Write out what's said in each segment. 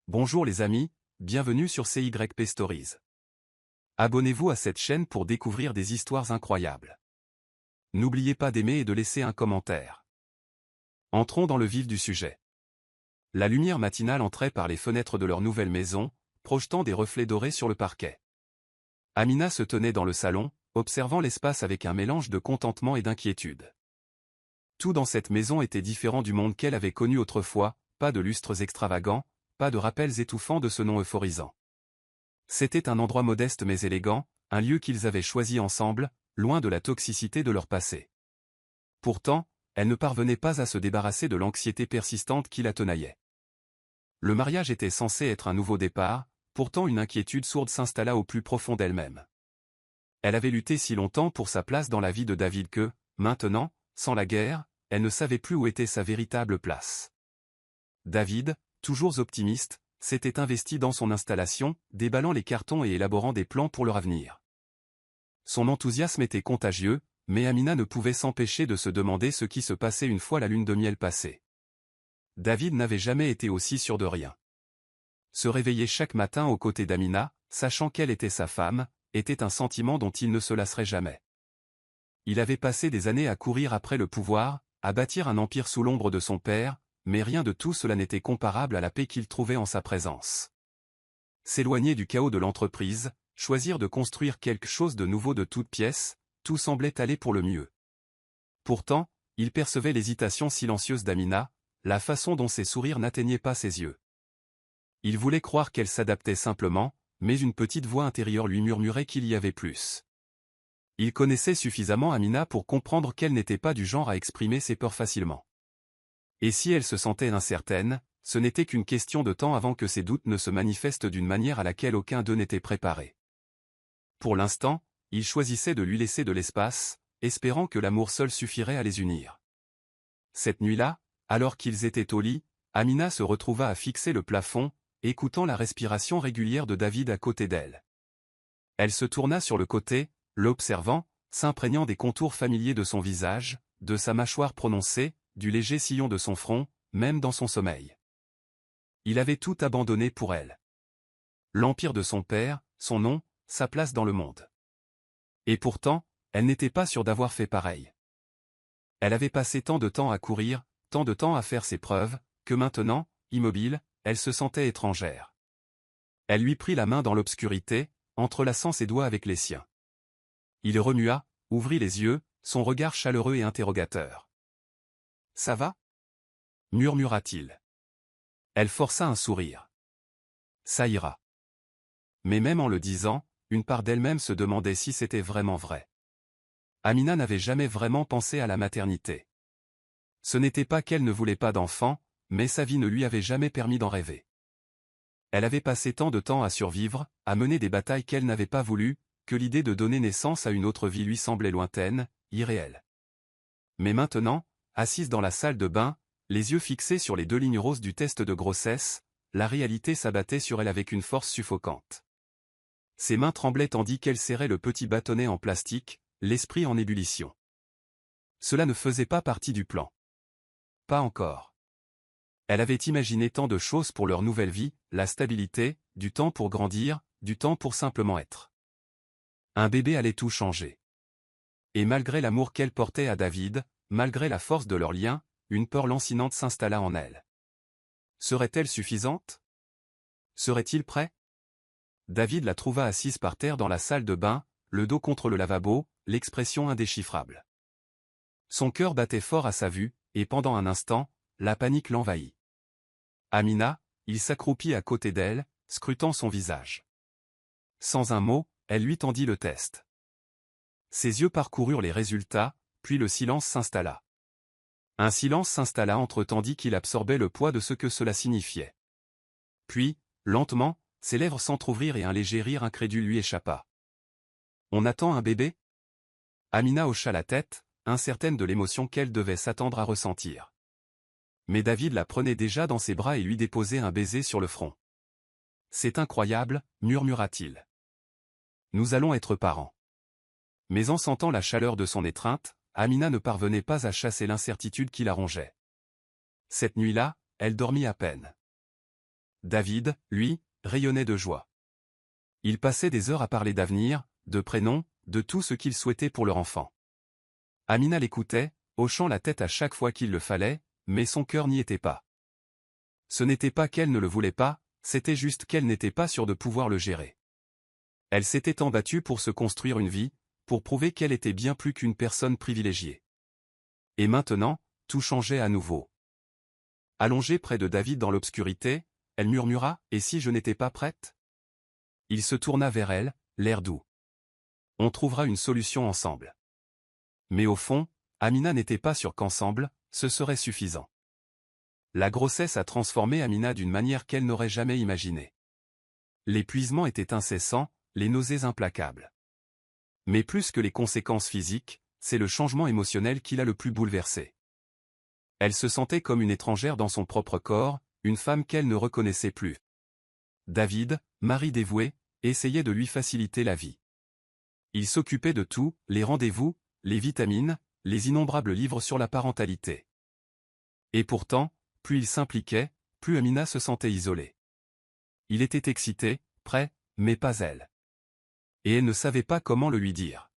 Bonjour les amis, bienvenue sur CYP Stories. Abonnez-vous à cette chaîne pour découvrir des histoires incroyables. N'oubliez pas d'aimer et de laisser un commentaire. Entrons dans le vif du sujet. La lumière matinale entrait par les fenêtres de leur nouvelle maison, projetant des reflets dorés sur le parquet. Amina se tenait dans le salon, observant l'espace avec un mélange de contentement et d'inquiétude. Tout dans cette maison était différent du monde qu'elle avait connu autrefois, pas de lustres extravagants, pas de rappels étouffants de ce nom euphorisant. C'était un endroit modeste mais élégant, un lieu qu'ils avaient choisi ensemble, loin de la toxicité de leur passé. Pourtant, elle ne parvenait pas à se débarrasser de l'anxiété persistante qui la tenaillait. Le mariage était censé être un nouveau départ, pourtant une inquiétude sourde s'installa au plus profond d'elle-même. Elle avait lutté si longtemps pour sa place dans la vie de David que, maintenant, sans la guerre, elle ne savait plus où était sa véritable place. David, toujours optimiste, s'était investi dans son installation, déballant les cartons et élaborant des plans pour leur avenir. Son enthousiasme était contagieux, mais Amina ne pouvait s'empêcher de se demander ce qui se passait une fois la lune de miel passée. David n'avait jamais été aussi sûr de rien. Se réveiller chaque matin aux côtés d'Amina, sachant qu'elle était sa femme, était un sentiment dont il ne se lasserait jamais. Il avait passé des années à courir après le pouvoir, à bâtir un empire sous l'ombre de son père, mais rien de tout cela n'était comparable à la paix qu'il trouvait en sa présence. S'éloigner du chaos de l'entreprise, choisir de construire quelque chose de nouveau de toutes pièces, tout semblait aller pour le mieux. Pourtant, il percevait l'hésitation silencieuse d'Amina, la façon dont ses sourires n'atteignaient pas ses yeux. Il voulait croire qu'elle s'adaptait simplement, mais une petite voix intérieure lui murmurait qu'il y avait plus. Il connaissait suffisamment Amina pour comprendre qu'elle n'était pas du genre à exprimer ses peurs facilement. Et si elle se sentait incertaine, ce n'était qu'une question de temps avant que ses doutes ne se manifestent d'une manière à laquelle aucun d'eux n'était préparé. Pour l'instant, il choisissait de lui laisser de l'espace, espérant que l'amour seul suffirait à les unir. Cette nuit-là, alors qu'ils étaient au lit, Amina se retrouva à fixer le plafond, écoutant la respiration régulière de David à côté d'elle. Elle se tourna sur le côté, l'observant, s'imprégnant des contours familiers de son visage, de sa mâchoire prononcée, du léger sillon de son front, même dans son sommeil. Il avait tout abandonné pour elle. L'empire de son père, son nom, sa place dans le monde. Et pourtant, elle n'était pas sûre d'avoir fait pareil. Elle avait passé tant de temps à courir, tant de temps à faire ses preuves, que maintenant, immobile, elle se sentait étrangère. Elle lui prit la main dans l'obscurité, entrelaçant ses doigts avec les siens. Il remua, ouvrit les yeux, son regard chaleureux et interrogateur. « Ça va ?» murmura-t-il. Elle força un sourire. « Ça ira. » Mais même en le disant, une part d'elle-même se demandait si c'était vraiment vrai. Amina n'avait jamais vraiment pensé à la maternité. Ce n'était pas qu'elle ne voulait pas d'enfant, mais sa vie ne lui avait jamais permis d'en rêver. Elle avait passé tant de temps à survivre, à mener des batailles qu'elle n'avait pas voulu, que l'idée de donner naissance à une autre vie lui semblait lointaine, irréelle. Mais maintenant, assise dans la salle de bain, les yeux fixés sur les 2 lignes roses du test de grossesse, la réalité s'abattait sur elle avec une force suffocante. Ses mains tremblaient tandis qu'elle serrait le petit bâtonnet en plastique, l'esprit en ébullition. Cela ne faisait pas partie du plan. Pas encore. Elle avait imaginé tant de choses pour leur nouvelle vie, la stabilité, du temps pour grandir, du temps pour simplement être. Un bébé allait tout changer. Et malgré l'amour qu'elle portait à David, malgré la force de leur lien, une peur lancinante s'installa en elle. Serait-elle suffisante? Serait-il prêt? David la trouva assise par terre dans la salle de bain, le dos contre le lavabo, l'expression indéchiffrable. Son cœur battait fort à sa vue, et pendant un instant, la panique l'envahit. Amina, il s'accroupit à côté d'elle, scrutant son visage. Sans un mot, elle lui tendit le test. Ses yeux parcoururent les résultats, puis le silence s'installa. Un silence s'installa entre tandis qu'il absorbait le poids de ce que cela signifiait. Puis, lentement, ses lèvres s'entr'ouvrirent et un léger rire incrédule lui échappa. « On attend un bébé ?» Amina hocha la tête, incertaine de l'émotion qu'elle devait s'attendre à ressentir. Mais David la prenait déjà dans ses bras et lui déposait un baiser sur le front. « C'est incroyable, » murmura-t-il. « Nous allons être parents. » Mais en sentant la chaleur de son étreinte, Amina ne parvenait pas à chasser l'incertitude qui la rongeait. Cette nuit-là, elle dormit à peine. David, lui, rayonnait de joie. Ils passaient des heures à parler d'avenir, de prénoms, de tout ce qu'ils souhaitaient pour leur enfant. Amina l'écoutait, hochant la tête à chaque fois qu'il le fallait, mais son cœur n'y était pas. Ce n'était pas qu'elle ne le voulait pas, c'était juste qu'elle n'était pas sûre de pouvoir le gérer. Elle s'était tant battue pour se construire une vie, pour prouver qu'elle était bien plus qu'une personne privilégiée. Et maintenant, tout changeait à nouveau. Allongée près de David dans l'obscurité, elle murmura « Et si je n'étais pas prête ?» Il se tourna vers elle, l'air doux. « On trouvera une solution ensemble. » Mais au fond, Amina n'était pas sûre qu'ensemble, ce serait suffisant. La grossesse a transformé Amina d'une manière qu'elle n'aurait jamais imaginée. L'épuisement était incessant, les nausées implacables. Mais plus que les conséquences physiques, c'est le changement émotionnel qui l'a le plus bouleversée. Elle se sentait comme une étrangère dans son propre corps, une femme qu'elle ne reconnaissait plus. David, mari dévoué, essayait de lui faciliter la vie. Il s'occupait de tout, les rendez-vous, les vitamines, les innombrables livres sur la parentalité. Et pourtant, plus il s'impliquait, plus Amina se sentait isolée. Il était excité, prêt, mais pas elle. Et elle ne savait pas comment le lui dire.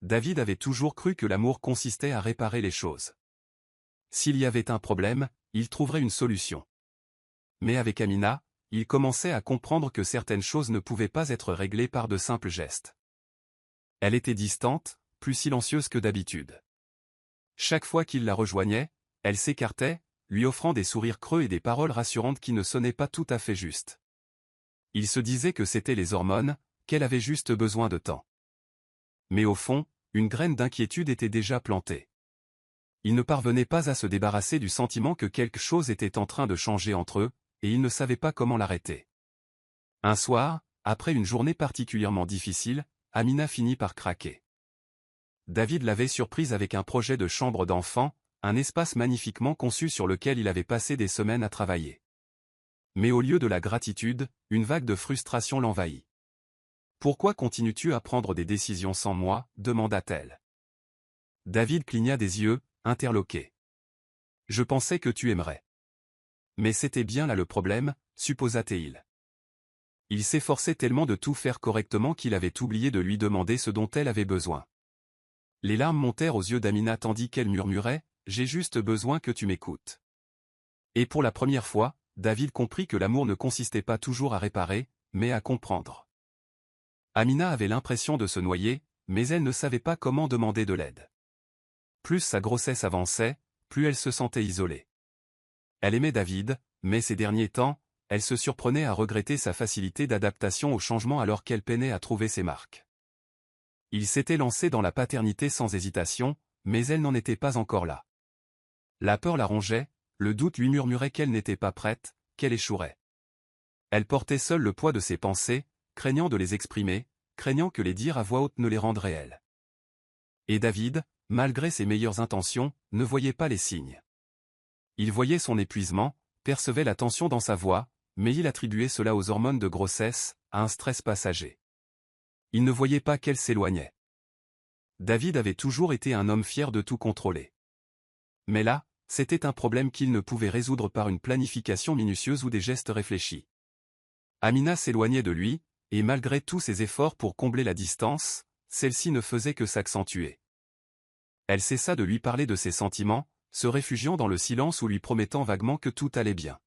David avait toujours cru que l'amour consistait à réparer les choses. S'il y avait un problème, il trouverait une solution. Mais avec Amina, il commençait à comprendre que certaines choses ne pouvaient pas être réglées par de simples gestes. Elle était distante, plus silencieuse que d'habitude. Chaque fois qu'il la rejoignait, elle s'écartait, lui offrant des sourires creux et des paroles rassurantes qui ne sonnaient pas tout à fait justes. Il se disait que c'était les hormones, qu'elle avait juste besoin de temps. Mais au fond, une graine d'inquiétude était déjà plantée. Il ne parvenait pas à se débarrasser du sentiment que quelque chose était en train de changer entre eux, et il ne savait pas comment l'arrêter. Un soir, après une journée particulièrement difficile, Amina finit par craquer. David l'avait surprise avec un projet de chambre d'enfant, un espace magnifiquement conçu sur lequel il avait passé des semaines à travailler. Mais au lieu de la gratitude, une vague de frustration l'envahit. « Pourquoi continues-tu à prendre des décisions sans moi ?» demanda-t-elle. David cligna des yeux, interloqué. « Je pensais que tu aimerais. » Mais c'était bien là le problème, supposa-t-il. Il s'efforçait tellement de tout faire correctement qu'il avait oublié de lui demander ce dont elle avait besoin. Les larmes montèrent aux yeux d'Amina tandis qu'elle murmurait « J'ai juste besoin que tu m'écoutes. » Et pour la première fois, David comprit que l'amour ne consistait pas toujours à réparer, mais à comprendre. Amina avait l'impression de se noyer, mais elle ne savait pas comment demander de l'aide. Plus sa grossesse avançait, plus elle se sentait isolée. Elle aimait David, mais ces derniers temps, elle se surprenait à regretter sa facilité d'adaptation au changement alors qu'elle peinait à trouver ses marques. Il s'était lancé dans la paternité sans hésitation, mais elle n'en était pas encore là. La peur la rongeait, le doute lui murmurait qu'elle n'était pas prête, qu'elle échouerait. Elle portait seule le poids de ses pensées, craignant de les exprimer, craignant que les dire à voix haute ne les rendent réelles. Et David, malgré ses meilleures intentions, ne voyait pas les signes. Il voyait son épuisement, percevait la tension dans sa voix, mais il attribuait cela aux hormones de grossesse, à un stress passager. Il ne voyait pas qu'elle s'éloignait. David avait toujours été un homme fier de tout contrôler. Mais là, c'était un problème qu'il ne pouvait résoudre par une planification minutieuse ou des gestes réfléchis. Amina s'éloignait de lui, et malgré tous ses efforts pour combler la distance, celle-ci ne faisait que s'accentuer. Elle cessa de lui parler de ses sentiments, se réfugiant dans le silence ou lui promettant vaguement que tout allait bien.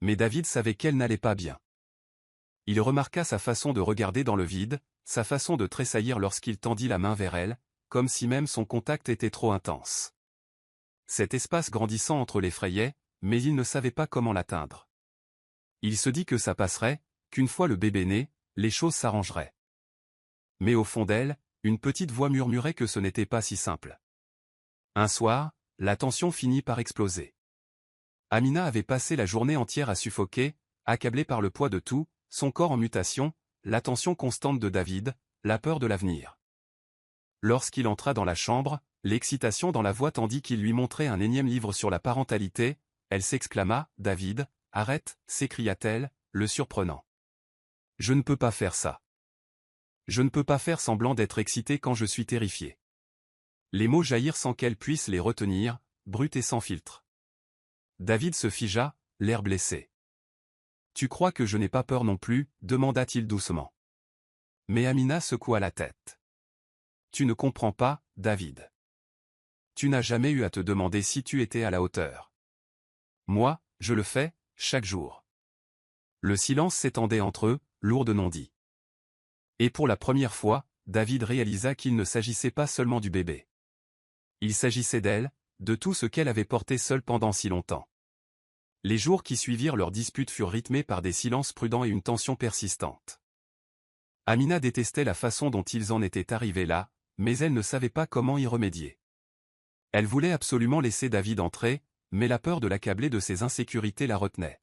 Mais David savait qu'elle n'allait pas bien. Il remarqua sa façon de regarder dans le vide, sa façon de tressaillir lorsqu'il tendit la main vers elle, comme si même son contact était trop intense. Cet espace grandissant entre l'effrayait, mais il ne savait pas comment l'atteindre. Il se dit que ça passerait, qu'une fois le bébé né, les choses s'arrangeraient. Mais au fond d'elle, une petite voix murmurait que ce n'était pas si simple. Un soir, la tension finit par exploser. Amina avait passé la journée entière à suffoquer, accablée par le poids de tout, son corps en mutation, l'attention constante de David, la peur de l'avenir. Lorsqu'il entra dans la chambre, l'excitation dans la voix tandis qu'il lui montrait un énième livre sur la parentalité, elle s'exclama « David, arrête !» s'écria-t-elle, le surprenant. « Je ne peux pas faire ça. Je ne peux pas faire semblant d'être excitée quand je suis terrifiée. » Les mots jaillirent sans qu'elle puisse les retenir, bruts et sans filtre. David se figea, l'air blessé. Tu crois que je n'ai pas peur non plus, demanda-t-il doucement. Mais Amina secoua la tête. Tu ne comprends pas, David. Tu n'as jamais eu à te demander si tu étais à la hauteur. Moi, je le fais, chaque jour. Le silence s'étendait entre eux, lourd de non-dits. Et pour la première fois, David réalisa qu'il ne s'agissait pas seulement du bébé. Il s'agissait d'elle, de tout ce qu'elle avait porté seule pendant si longtemps. Les jours qui suivirent leur dispute furent rythmés par des silences prudents et une tension persistante. Amina détestait la façon dont ils en étaient arrivés là, mais elle ne savait pas comment y remédier. Elle voulait absolument laisser David entrer, mais la peur de l'accabler de ses insécurités la retenait.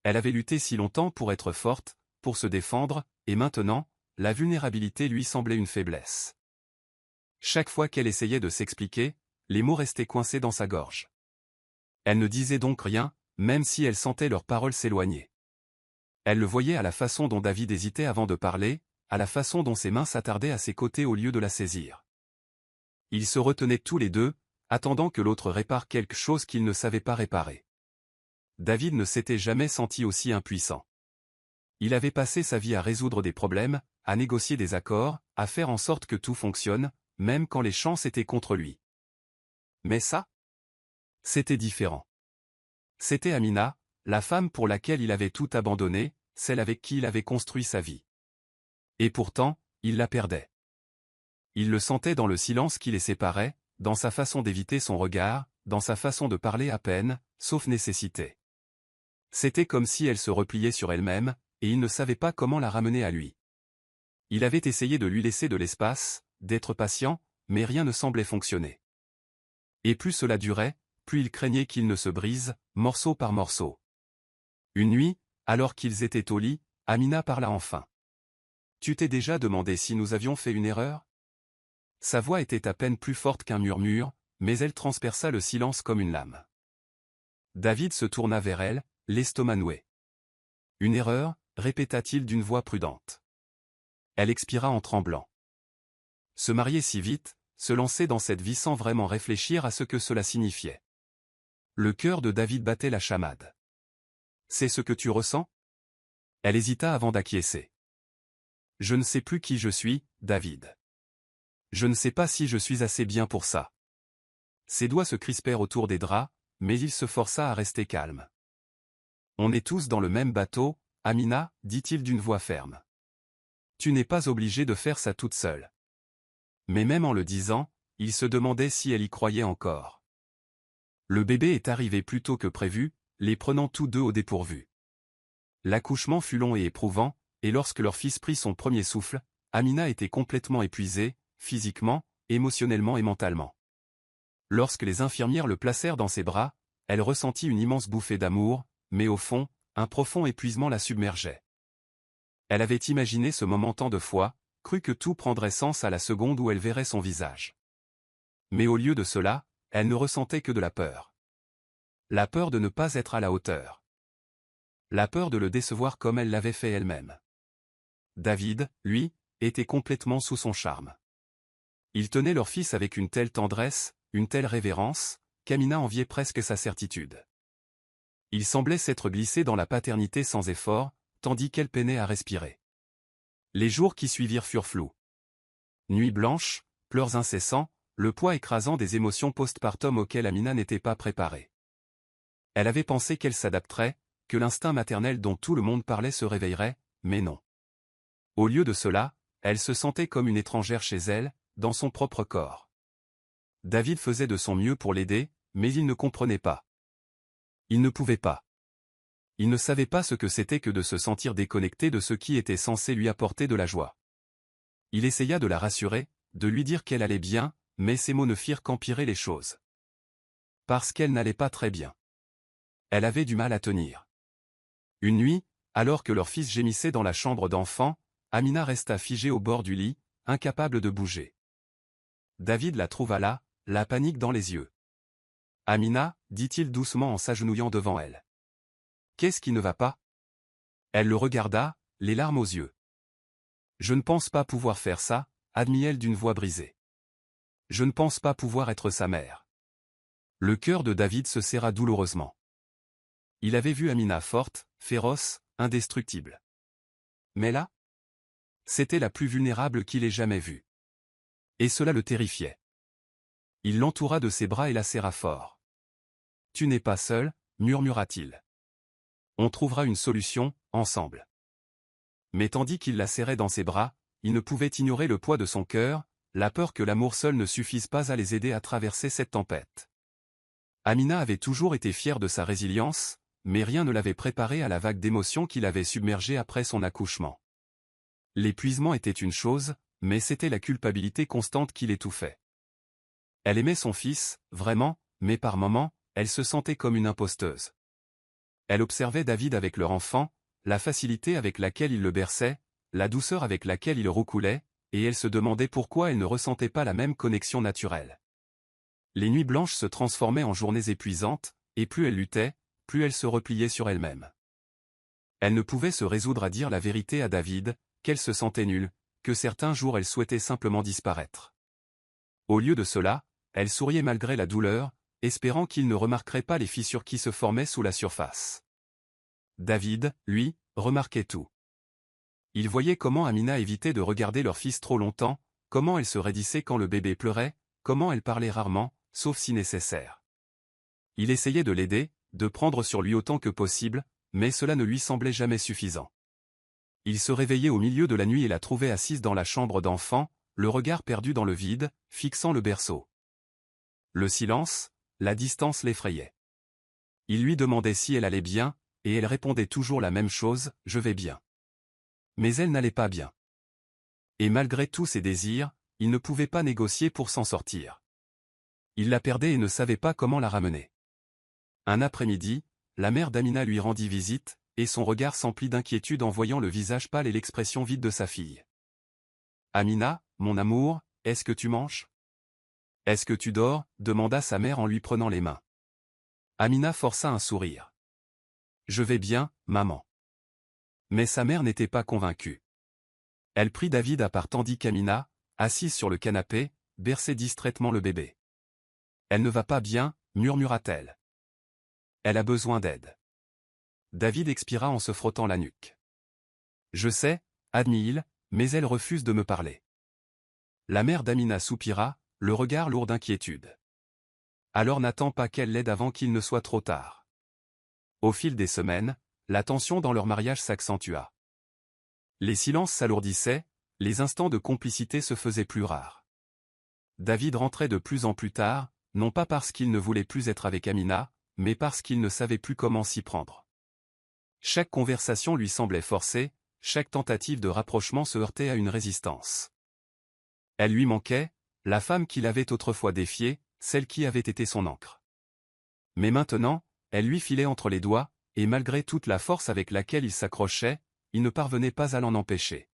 Elle avait lutté si longtemps pour être forte, pour se défendre, et maintenant, la vulnérabilité lui semblait une faiblesse. Chaque fois qu'elle essayait de s'expliquer, les mots restaient coincés dans sa gorge. Elle ne disait donc rien, même si elle sentait leurs paroles s'éloigner. Elle le voyait à la façon dont David hésitait avant de parler, à la façon dont ses mains s'attardaient à ses côtés au lieu de la saisir. Ils se retenaient tous les deux, attendant que l'autre répare quelque chose qu'il ne savait pas réparer. David ne s'était jamais senti aussi impuissant. Il avait passé sa vie à résoudre des problèmes, à négocier des accords, à faire en sorte que tout fonctionne, même quand les chances étaient contre lui. Mais ça, c'était différent. C'était Amina, la femme pour laquelle il avait tout abandonné, celle avec qui il avait construit sa vie. Et pourtant, il la perdait. Il le sentait dans le silence qui les séparait, dans sa façon d'éviter son regard, dans sa façon de parler à peine, sauf nécessité. C'était comme si elle se repliait sur elle-même, et il ne savait pas comment la ramener à lui. Il avait essayé de lui laisser de l'espace, d'être patient, mais rien ne semblait fonctionner. Et plus cela durait, plus il craignait qu'il ne se brise, morceau par morceau. Une nuit, alors qu'ils étaient au lit, Amina parla enfin. « Tu t'es déjà demandé si nous avions fait une erreur ?» Sa voix était à peine plus forte qu'un murmure, mais elle transperça le silence comme une lame. David se tourna vers elle, l'estomac noué. « Une erreur ?» répéta-t-il d'une voix prudente. Elle expira en tremblant. Se marier si vite, se lancer dans cette vie sans vraiment réfléchir à ce que cela signifiait. Le cœur de David battait la chamade. « C'est ce que tu ressens ?» Elle hésita avant d'acquiescer. « Je ne sais plus qui je suis, David. Je ne sais pas si je suis assez bien pour ça. » Ses doigts se crispèrent autour des draps, mais il se força à rester calme. « On est tous dans le même bateau, Amina, dit-il d'une voix ferme. Tu n'es pas obligée de faire ça toute seule. » Mais même en le disant, il se demandait si elle y croyait encore. Le bébé est arrivé plus tôt que prévu, les prenant tous deux au dépourvu. L'accouchement fut long et éprouvant, et lorsque leur fils prit son premier souffle, Amina était complètement épuisée, physiquement, émotionnellement et mentalement. Lorsque les infirmières le placèrent dans ses bras, elle ressentit une immense bouffée d'amour, mais au fond, un profond épuisement la submergeait. Elle avait imaginé ce moment tant de fois, cru que tout prendrait sens à la seconde où elle verrait son visage. Mais au lieu de cela, elle ne ressentait que de la peur. La peur de ne pas être à la hauteur. La peur de le décevoir comme elle l'avait fait elle-même. David, lui, était complètement sous son charme. Ils tenaient leur fils avec une telle tendresse, une telle révérence, qu'Amina enviait presque sa certitude. Il semblait s'être glissé dans la paternité sans effort, tandis qu'elle peinait à respirer. Les jours qui suivirent furent flous. Nuits blanches, pleurs incessants, le poids écrasant des émotions postpartum auxquelles Amina n'était pas préparée. Elle avait pensé qu'elle s'adapterait, que l'instinct maternel dont tout le monde parlait se réveillerait, mais non. Au lieu de cela, elle se sentait comme une étrangère chez elle, dans son propre corps. David faisait de son mieux pour l'aider, mais il ne comprenait pas. Il ne pouvait pas. Il ne savait pas ce que c'était que de se sentir déconnecté de ce qui était censé lui apporter de la joie. Il essaya de la rassurer, de lui dire qu'elle allait bien, mais ces mots ne firent qu'empirer les choses. Parce qu'elle n'allait pas très bien. Elle avait du mal à tenir. Une nuit, alors que leur fils gémissait dans la chambre d'enfant, Amina resta figée au bord du lit, incapable de bouger. David la trouva là, la panique dans les yeux. « Amina, dit-il doucement en s'agenouillant devant elle. Qu'est-ce qui ne va pas ? » Elle le regarda, les larmes aux yeux. « Je ne pense pas pouvoir faire ça, » admit-elle d'une voix brisée. « Je ne pense pas pouvoir être sa mère. » Le cœur de David se serra douloureusement. Il avait vu Amina forte, féroce, indestructible. Mais là, c'était la plus vulnérable qu'il ait jamais vue. Et cela le terrifiait. Il l'entoura de ses bras et la serra fort. « Tu n'es pas seul, murmura-t-il. On trouvera une solution, ensemble. » Mais tandis qu'il la serrait dans ses bras, il ne pouvait ignorer le poids de son cœur, la peur que l'amour seul ne suffise pas à les aider à traverser cette tempête. Amina avait toujours été fière de sa résilience, mais rien ne l'avait préparée à la vague d'émotions qui l'avait submergée après son accouchement. L'épuisement était une chose, mais c'était la culpabilité constante qui l'étouffait. Elle aimait son fils, vraiment, mais par moments, elle se sentait comme une imposteuse. Elle observait David avec leur enfant, la facilité avec laquelle il le berçait, la douceur avec laquelle il roucoulait, et elle se demandait pourquoi elle ne ressentait pas la même connexion naturelle. Les nuits blanches se transformaient en journées épuisantes, et plus elle luttait, plus elle se repliait sur elle-même. Elle ne pouvait se résoudre à dire la vérité à David, qu'elle se sentait nulle, que certains jours elle souhaitait simplement disparaître. Au lieu de cela, elle souriait malgré la douleur, espérant qu'il ne remarquerait pas les fissures qui se formaient sous la surface. David, lui, remarquait tout. Il voyait comment Amina évitait de regarder leur fils trop longtemps, comment elle se raidissait quand le bébé pleurait, comment elle parlait rarement, sauf si nécessaire. Il essayait de l'aider, de prendre sur lui autant que possible, mais cela ne lui semblait jamais suffisant. Il se réveillait au milieu de la nuit et la trouvait assise dans la chambre d'enfant, le regard perdu dans le vide, fixant le berceau. Le silence, la distance l'effrayait. Il lui demandait si elle allait bien, et elle répondait toujours la même chose, « Je vais bien ». Mais elle n'allait pas bien. Et malgré tous ses désirs, il ne pouvait pas négocier pour s'en sortir. Il la perdait et ne savait pas comment la ramener. Un après-midi, la mère d'Amina lui rendit visite, et son regard s'emplit d'inquiétude en voyant le visage pâle et l'expression vide de sa fille. « Amina, mon amour, est-ce que tu manges ? Est-ce que tu dors ?» demanda sa mère en lui prenant les mains. Amina força un sourire. « Je vais bien, maman. » Mais sa mère n'était pas convaincue. Elle prit David à part tandis qu'Amina, assise sur le canapé, berçait distraitement le bébé. « Elle ne va pas bien, murmura-t-elle. Elle a besoin d'aide. » David expira en se frottant la nuque. « Je sais, » admit-il, mais elle refuse de me parler. La mère d'Amina soupira, le regard lourd d'inquiétude. « Alors n'attends pas qu'elle l'aide avant qu'il ne soit trop tard. » Au fil des semaines, la tension dans leur mariage s'accentua. Les silences s'alourdissaient, les instants de complicité se faisaient plus rares. David rentrait de plus en plus tard, non pas parce qu'il ne voulait plus être avec Amina, mais parce qu'il ne savait plus comment s'y prendre. Chaque conversation lui semblait forcée, chaque tentative de rapprochement se heurtait à une résistance. Elle lui manquait, la femme qu'il avait autrefois défiée, celle qui avait été son ancre. Mais maintenant, elle lui filait entre les doigts, et malgré toute la force avec laquelle il s'accrochait, il ne parvenait pas à l'en empêcher.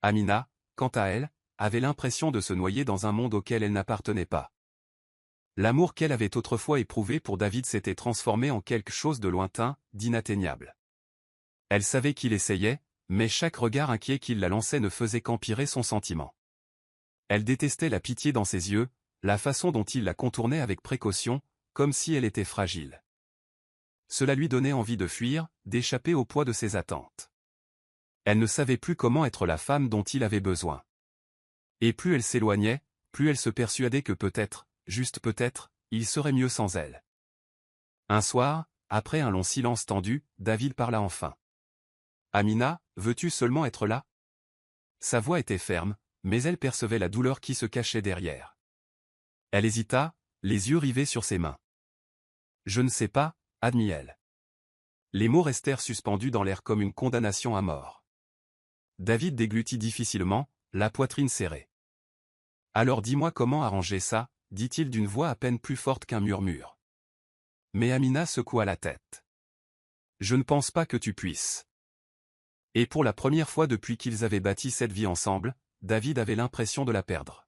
Amina, quant à elle, avait l'impression de se noyer dans un monde auquel elle n'appartenait pas. L'amour qu'elle avait autrefois éprouvé pour David s'était transformé en quelque chose de lointain, d'inatteignable. Elle savait qu'il essayait, mais chaque regard inquiet qu'il la lançait ne faisait qu'empirer son sentiment. Elle détestait la pitié dans ses yeux, la façon dont il la contournait avec précaution, comme si elle était fragile. Cela lui donnait envie de fuir, d'échapper au poids de ses attentes. Elle ne savait plus comment être la femme dont il avait besoin. Et plus elle s'éloignait, plus elle se persuadait que peut-être, juste peut-être, il serait mieux sans elle. Un soir, après un long silence tendu, David parla enfin. « Amina, veux-tu seulement être là ?» Sa voix était ferme, mais elle percevait la douleur qui se cachait derrière. Elle hésita, les yeux rivés sur ses mains. « Je ne sais pas, » admit-elle. Les mots restèrent suspendus dans l'air comme une condamnation à mort. David déglutit difficilement, la poitrine serrée. « Alors dis-moi comment arranger ça, » dit-il d'une voix à peine plus forte qu'un murmure. Mais Amina secoua la tête. « Je ne pense pas que tu puisses. » Et pour la première fois depuis qu'ils avaient bâti cette vie ensemble, David avait l'impression de la perdre.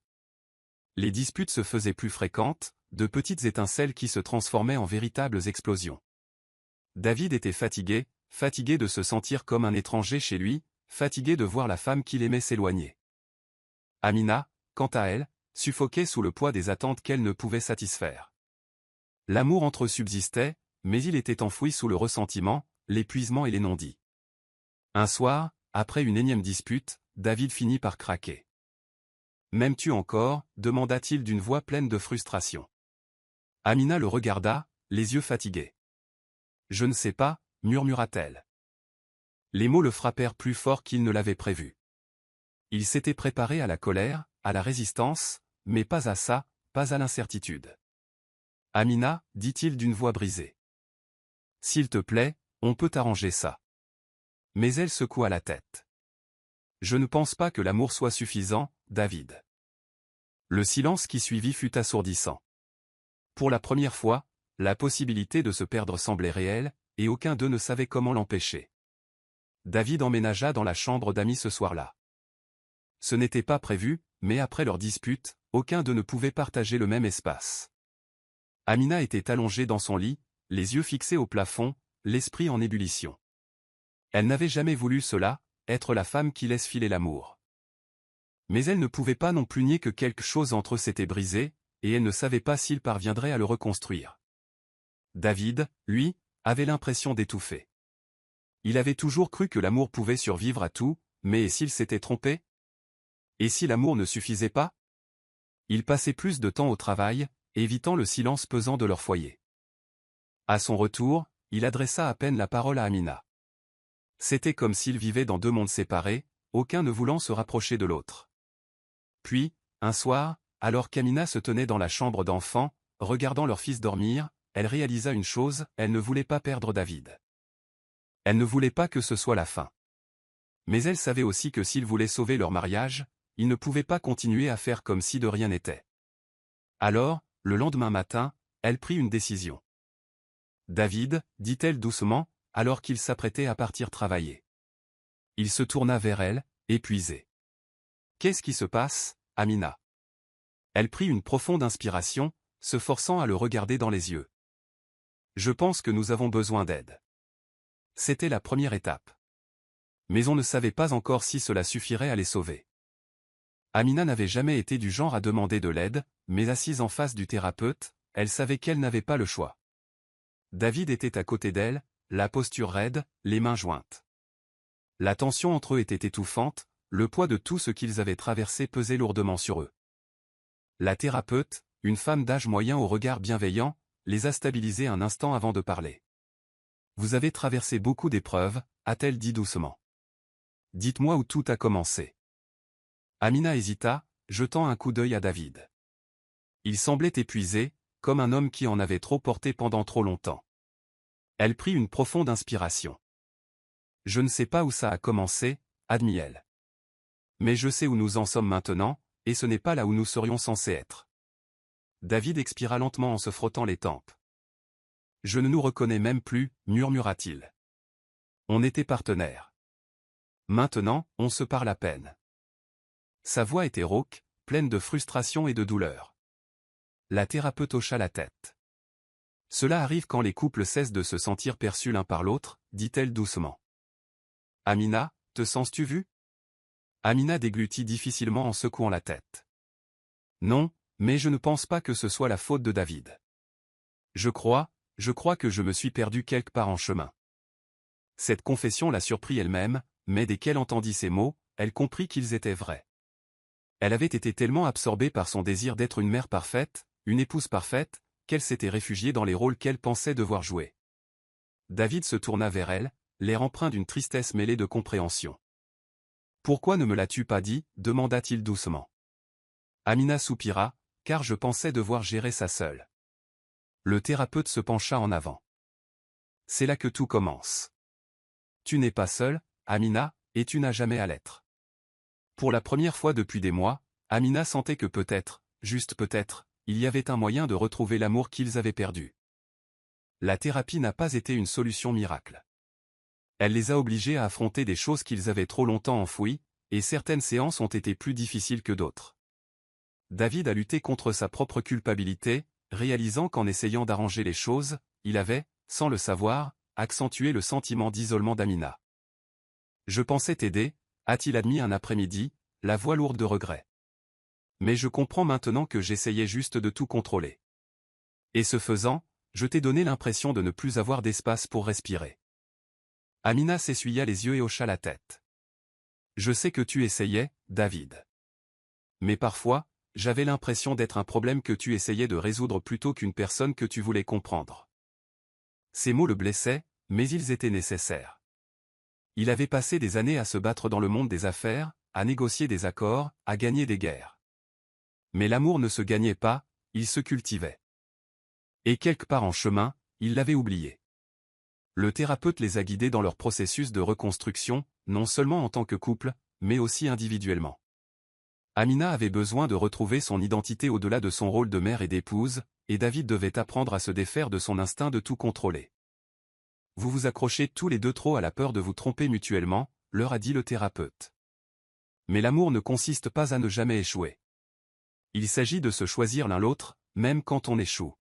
Les disputes se faisaient plus fréquentes, de petites étincelles qui se transformaient en véritables explosions. David était fatigué, fatigué de se sentir comme un étranger chez lui, fatigué de voir la femme qu'il aimait s'éloigner. Amina, quant à elle, suffoquait sous le poids des attentes qu'elle ne pouvait satisfaire. L'amour entre eux subsistait, mais il était enfoui sous le ressentiment, l'épuisement et les non-dits. Un soir, après une énième dispute, David finit par craquer. « M'aimes-tu encore » demanda-t-il d'une voix pleine de frustration. Amina le regarda, les yeux fatigués. « Je ne sais pas » murmura-t-elle. Les mots le frappèrent plus fort qu'il ne l'avait prévu. Il s'était préparé à la colère, à la résistance, mais pas à ça, pas à l'incertitude. « Amina, dit-il d'une voix brisée. S'il te plaît, on peut arranger ça. » Mais elle secoua la tête. « Je ne pense pas que l'amour soit suffisant, David. » Le silence qui suivit fut assourdissant. Pour la première fois, la possibilité de se perdre semblait réelle, et aucun d'eux ne savait comment l'empêcher. David emménagea dans la chambre d'amis ce soir-là. Ce n'était pas prévu, mais après leur dispute, aucun d'eux ne pouvait partager le même espace. Amina était allongée dans son lit, les yeux fixés au plafond, l'esprit en ébullition. Elle n'avait jamais voulu cela, être la femme qui laisse filer l'amour. Mais elle ne pouvait pas non plus nier que quelque chose entre eux s'était brisé, et elle ne savait pas s'il parviendrait à le reconstruire. David, lui, avait l'impression d'étouffer. Il avait toujours cru que l'amour pouvait survivre à tout, mais et s'il s'était trompé? Et si l'amour ne suffisait pas? Il passait plus de temps au travail, évitant le silence pesant de leur foyer. À son retour, il adressa à peine la parole à Amina. C'était comme s'ils vivaient dans deux mondes séparés, aucun ne voulant se rapprocher de l'autre. Puis, un soir, alors qu'Amina se tenait dans la chambre d'enfant, regardant leur fils dormir, elle réalisa une chose, elle ne voulait pas perdre David. Elle ne voulait pas que ce soit la fin. Mais elle savait aussi que s'ils voulaient sauver leur mariage, ils ne pouvaient pas continuer à faire comme si de rien n'était. Alors, le lendemain matin, elle prit une décision. « David » dit-elle doucement, alors qu'il s'apprêtait à partir travailler. Il se tourna vers elle, épuisé. « Qu'est-ce qui se passe, Amina ?» Elle prit une profonde inspiration, se forçant à le regarder dans les yeux. « Je pense que nous avons besoin d'aide. » C'était la première étape. Mais on ne savait pas encore si cela suffirait à les sauver. Amina n'avait jamais été du genre à demander de l'aide, mais assise en face du thérapeute, elle savait qu'elle n'avait pas le choix. David était à côté d'elle, la posture raide, les mains jointes. La tension entre eux était étouffante, le poids de tout ce qu'ils avaient traversé pesait lourdement sur eux. La thérapeute, une femme d'âge moyen au regard bienveillant, les a stabilisés un instant avant de parler. « Vous avez traversé beaucoup d'épreuves » a-t-elle dit doucement. « Dites-moi où tout a commencé. » Amina hésita, jetant un coup d'œil à David. Il semblait épuisé, comme un homme qui en avait trop porté pendant trop longtemps. Elle prit une profonde inspiration. « Je ne sais pas où ça a commencé » admit-elle. « Mais je sais où nous en sommes maintenant, et ce n'est pas là où nous serions censés être. » David expira lentement en se frottant les tempes. « Je ne nous reconnais même plus » murmura-t-il. « On était partenaires. Maintenant, on se parle à peine. » Sa voix était rauque, pleine de frustration et de douleur. La thérapeute hocha la tête. « Cela arrive quand les couples cessent de se sentir perçus l'un par l'autre, dit-elle doucement. « Amina, te sens-tu vue » Amina déglutit difficilement en secouant la tête. « Non, mais je ne pense pas que ce soit la faute de David. Je crois que je me suis perdu quelque part en chemin. » Cette confession la surprit elle-même, mais dès qu'elle entendit ces mots, elle comprit qu'ils étaient vrais. Elle avait été tellement absorbée par son désir d'être une mère parfaite, une épouse parfaite, qu'elle s'était réfugiée dans les rôles qu'elle pensait devoir jouer. David se tourna vers elle, l'air empreint d'une tristesse mêlée de compréhension. « Pourquoi ne me l'as-tu pas dit » demanda-t-il doucement. Amina soupira, car je pensais devoir gérer ça seule. Le thérapeute se pencha en avant. « C'est là que tout commence. Tu n'es pas seule, Amina, et tu n'as jamais à l'être. » Pour la première fois depuis des mois, Amina sentait que peut-être, juste peut-être, il y avait un moyen de retrouver l'amour qu'ils avaient perdu. La thérapie n'a pas été une solution miracle. Elle les a obligés à affronter des choses qu'ils avaient trop longtemps enfouies, et certaines séances ont été plus difficiles que d'autres. David a lutté contre sa propre culpabilité, réalisant qu'en essayant d'arranger les choses, il avait, sans le savoir, accentué le sentiment d'isolement d'Amina. « Je pensais t'aider » a-t-il admis un après-midi, la voix lourde de regret. « Mais je comprends maintenant que j'essayais juste de tout contrôler. Et ce faisant, Je t'ai donné l'impression de ne plus avoir d'espace pour respirer. Amina s'essuya les yeux et hocha la tête. Je sais que tu essayais, David. Mais parfois, j'avais l'impression d'être un problème que tu essayais de résoudre plutôt qu'une personne que tu voulais comprendre. Ces mots le blessaient, mais ils étaient nécessaires. Il avait passé des années à se battre dans le monde des affaires, à négocier des accords, à gagner des guerres. Mais l'amour ne se gagnait pas, il se cultivait. Et quelque part en chemin, il l'avait oublié. Le thérapeute les a guidés dans leur processus de reconstruction, non seulement en tant que couple, mais aussi individuellement. Amina avait besoin de retrouver son identité au-delà de son rôle de mère et d'épouse, et David devait apprendre à se défaire de son instinct de tout contrôler. Vous vous accrochez tous les deux trop à la peur de vous tromper mutuellement, leur a dit le thérapeute. Mais l'amour ne consiste pas à ne jamais échouer. Il s'agit de se choisir l'un l'autre, même quand on échoue.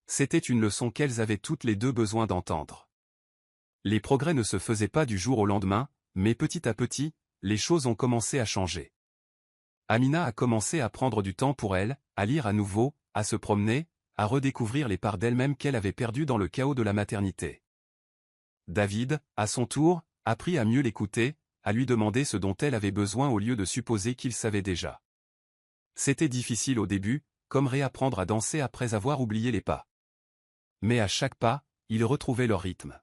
C'était une leçon qu'elles avaient toutes les deux besoin d'entendre. Les progrès ne se faisaient pas du jour au lendemain, mais petit à petit, les choses ont commencé à changer. Amina a commencé à prendre du temps pour elle, à lire à nouveau, à se promener, à redécouvrir les parts d'elle-même qu'elle avait perdues dans le chaos de la maternité. David, à son tour, a appris à mieux l'écouter, à lui demander ce dont elle avait besoin au lieu de supposer qu'il savait déjà. C'était difficile au début, comme réapprendre à danser après avoir oublié les pas. Mais à chaque pas, ils retrouvaient leur rythme.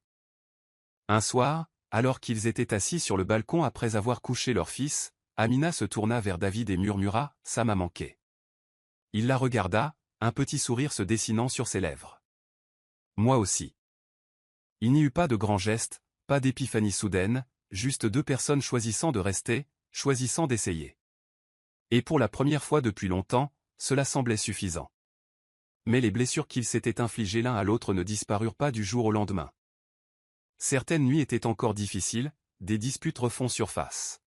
Un soir, alors qu'ils étaient assis sur le balcon après avoir couché leur fils, Amina se tourna vers David et murmura « Ça m'a manqué ». Il la regarda, un petit sourire se dessinant sur ses lèvres. « Moi aussi ». Il n'y eut pas de grand geste, pas d'épiphanie soudaine, juste deux personnes choisissant de rester, choisissant d'essayer. Et pour la première fois depuis longtemps, cela semblait suffisant. Mais les blessures qu'ils s'étaient infligées l'un à l'autre ne disparurent pas du jour au lendemain. Certaines nuits étaient encore difficiles, des disputes refont surface.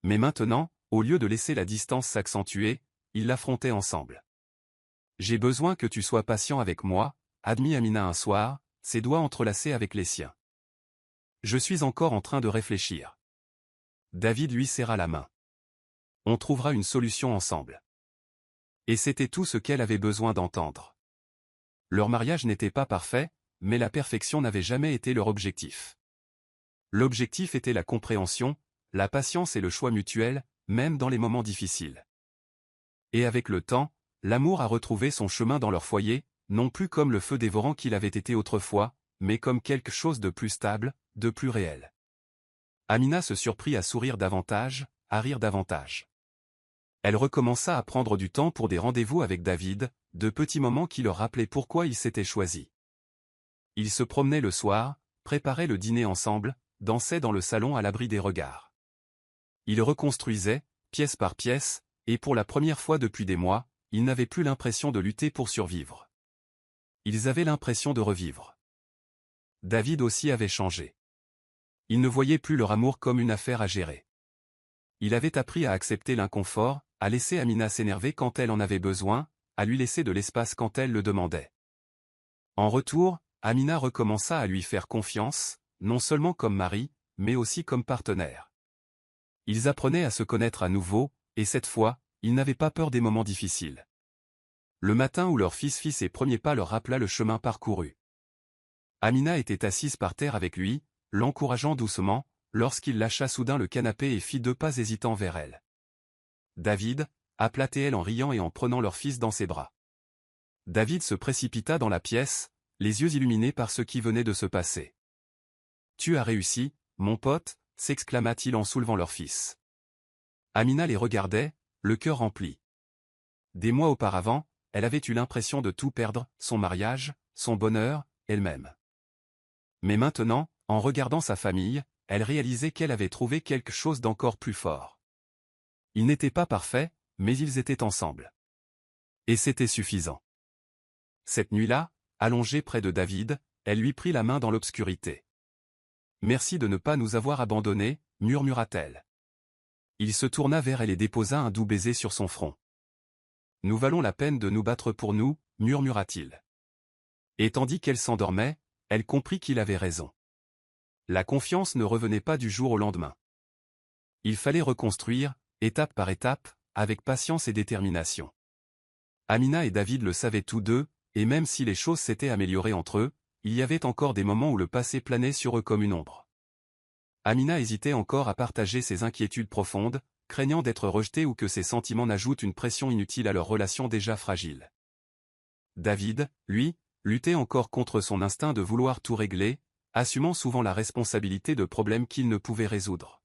Mais maintenant, au lieu de laisser la distance s'accentuer, ils l'affrontaient ensemble. « J'ai besoin que tu sois patient avec moi », admit Amina un soir, ses doigts entrelacés avec les siens. « Je suis encore en train de réfléchir. » David lui serra la main. « On trouvera une solution ensemble. » Et c'était tout ce qu'elle avait besoin d'entendre. Leur mariage n'était pas parfait, mais la perfection n'avait jamais été leur objectif. L'objectif était la compréhension, la patience et le choix mutuel, même dans les moments difficiles. Et avec le temps, l'amour a retrouvé son chemin dans leur foyer, non plus comme le feu dévorant qu'il avait été autrefois, mais comme quelque chose de plus stable, de plus réel. Amina se surprit à sourire davantage, à rire davantage. Elle recommença à prendre du temps pour des rendez-vous avec David, de petits moments qui leur rappelaient pourquoi ils s'étaient choisis. Ils se promenaient le soir, préparaient le dîner ensemble, dansaient dans le salon à l'abri des regards. Ils reconstruisaient, pièce par pièce, et pour la première fois depuis des mois, ils n'avaient plus l'impression de lutter pour survivre. Ils avaient l'impression de revivre. David aussi avait changé. Il ne voyait plus leur amour comme une affaire à gérer. Il avait appris à accepter l'inconfort, à laisser Amina s'énerver quand elle en avait besoin, à lui laisser de l'espace quand elle le demandait. En retour, Amina recommença à lui faire confiance, non seulement comme mari, mais aussi comme partenaire. Ils apprenaient à se connaître à nouveau, et cette fois, ils n'avaient pas peur des moments difficiles. Le matin où leur fils fit ses premiers pas leur rappela le chemin parcouru. Amina était assise par terre avec lui, l'encourageant doucement, lorsqu'il lâcha soudain le canapé et fit deux pas hésitants vers elle. David, appela-t-elle en riant et en prenant leur fils dans ses bras. David se précipita dans la pièce, les yeux illuminés par ce qui venait de se passer. « Tu as réussi, mon pote » s'exclama-t-il en soulevant leur fils. Amina les regardait, le cœur rempli. Des mois auparavant, elle avait eu l'impression de tout perdre, son mariage, son bonheur, elle-même. Mais maintenant, en regardant sa famille, elle réalisait qu'elle avait trouvé quelque chose d'encore plus fort. Ils n'étaient pas parfaits, mais ils étaient ensemble. Et c'était suffisant. Cette nuit-là, allongée près de David, elle lui prit la main dans l'obscurité. « Merci de ne pas nous avoir abandonnés » murmura-t-elle. Il se tourna vers elle et déposa un doux baiser sur son front. « Nous valons la peine de nous battre pour nous » murmura-t-il. Et tandis qu'elle s'endormait, elle comprit qu'il avait raison. La confiance ne revenait pas du jour au lendemain. Il fallait reconstruire, étape par étape, avec patience et détermination. Amina et David le savaient tous deux, et même si les choses s'étaient améliorées entre eux, il y avait encore des moments où le passé planait sur eux comme une ombre. Amina hésitait encore à partager ses inquiétudes profondes, craignant d'être rejetée ou que ses sentiments n'ajoutent une pression inutile à leur relation déjà fragile. David, lui, luttait encore contre son instinct de vouloir tout régler, assumant souvent la responsabilité de problèmes qu'il ne pouvait résoudre.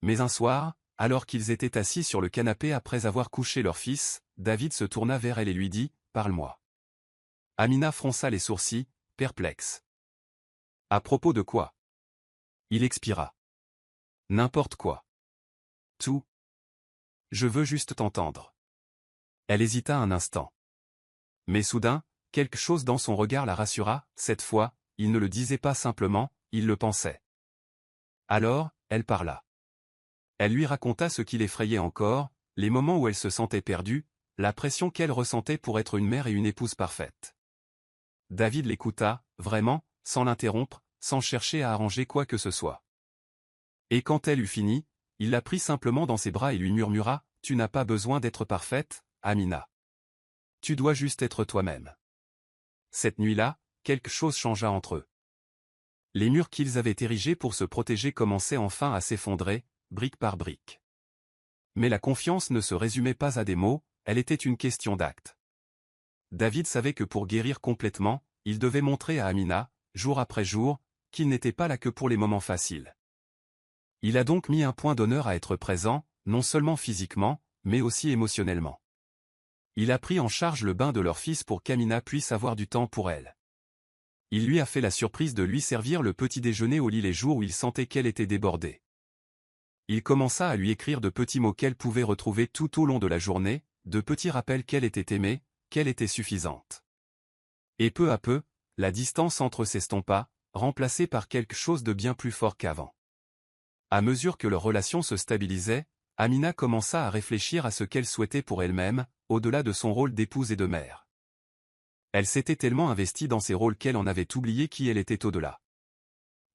Mais un soir, alors qu'ils étaient assis sur le canapé après avoir couché leur fils, David se tourna vers elle et lui dit « Parle-moi ». Amina fronça les sourcils, perplexe. « À propos de quoi ?» Il expira. « N'importe quoi. Tout. Je veux juste t'entendre. » Elle hésita un instant. Mais soudain, quelque chose dans son regard la rassura, cette fois, il ne le disait pas simplement, il le pensait. Alors, elle parla. Elle lui raconta ce qui l'effrayait encore, les moments où elle se sentait perdue, la pression qu'elle ressentait pour être une mère et une épouse parfaite. David l'écouta, vraiment, sans l'interrompre, sans chercher à arranger quoi que ce soit. Et quand elle eut fini, il la prit simplement dans ses bras et lui murmura « Tu n'as pas besoin d'être parfaite, Amina. Tu dois juste être toi-même. » Cette nuit-là, quelque chose changea entre eux. Les murs qu'ils avaient érigés pour se protéger commençaient enfin à s'effondrer, brique par brique. Mais la confiance ne se résumait pas à des mots, elle était une question d'acte. David savait que pour guérir complètement, il devait montrer à Amina, jour après jour, qu'il n'était pas là que pour les moments faciles. Il a donc mis un point d'honneur à être présent, non seulement physiquement, mais aussi émotionnellement. Il a pris en charge le bain de leur fils pour qu'Amina puisse avoir du temps pour elle. Il lui a fait la surprise de lui servir le petit déjeuner au lit les jours où il sentait qu'elle était débordée. Il commença à lui écrire de petits mots qu'elle pouvait retrouver tout au long de la journée, de petits rappels qu'elle était aimée, qu'elle était suffisante. Et peu à peu, la distance entre s'estompa, remplacée par quelque chose de bien plus fort qu'avant. À mesure que leur relation se stabilisait, Amina commença à réfléchir à ce qu'elle souhaitait pour elle-même, au-delà de son rôle d'épouse et de mère. Elle s'était tellement investie dans ces rôles qu'elle en avait oublié qui elle était au-delà.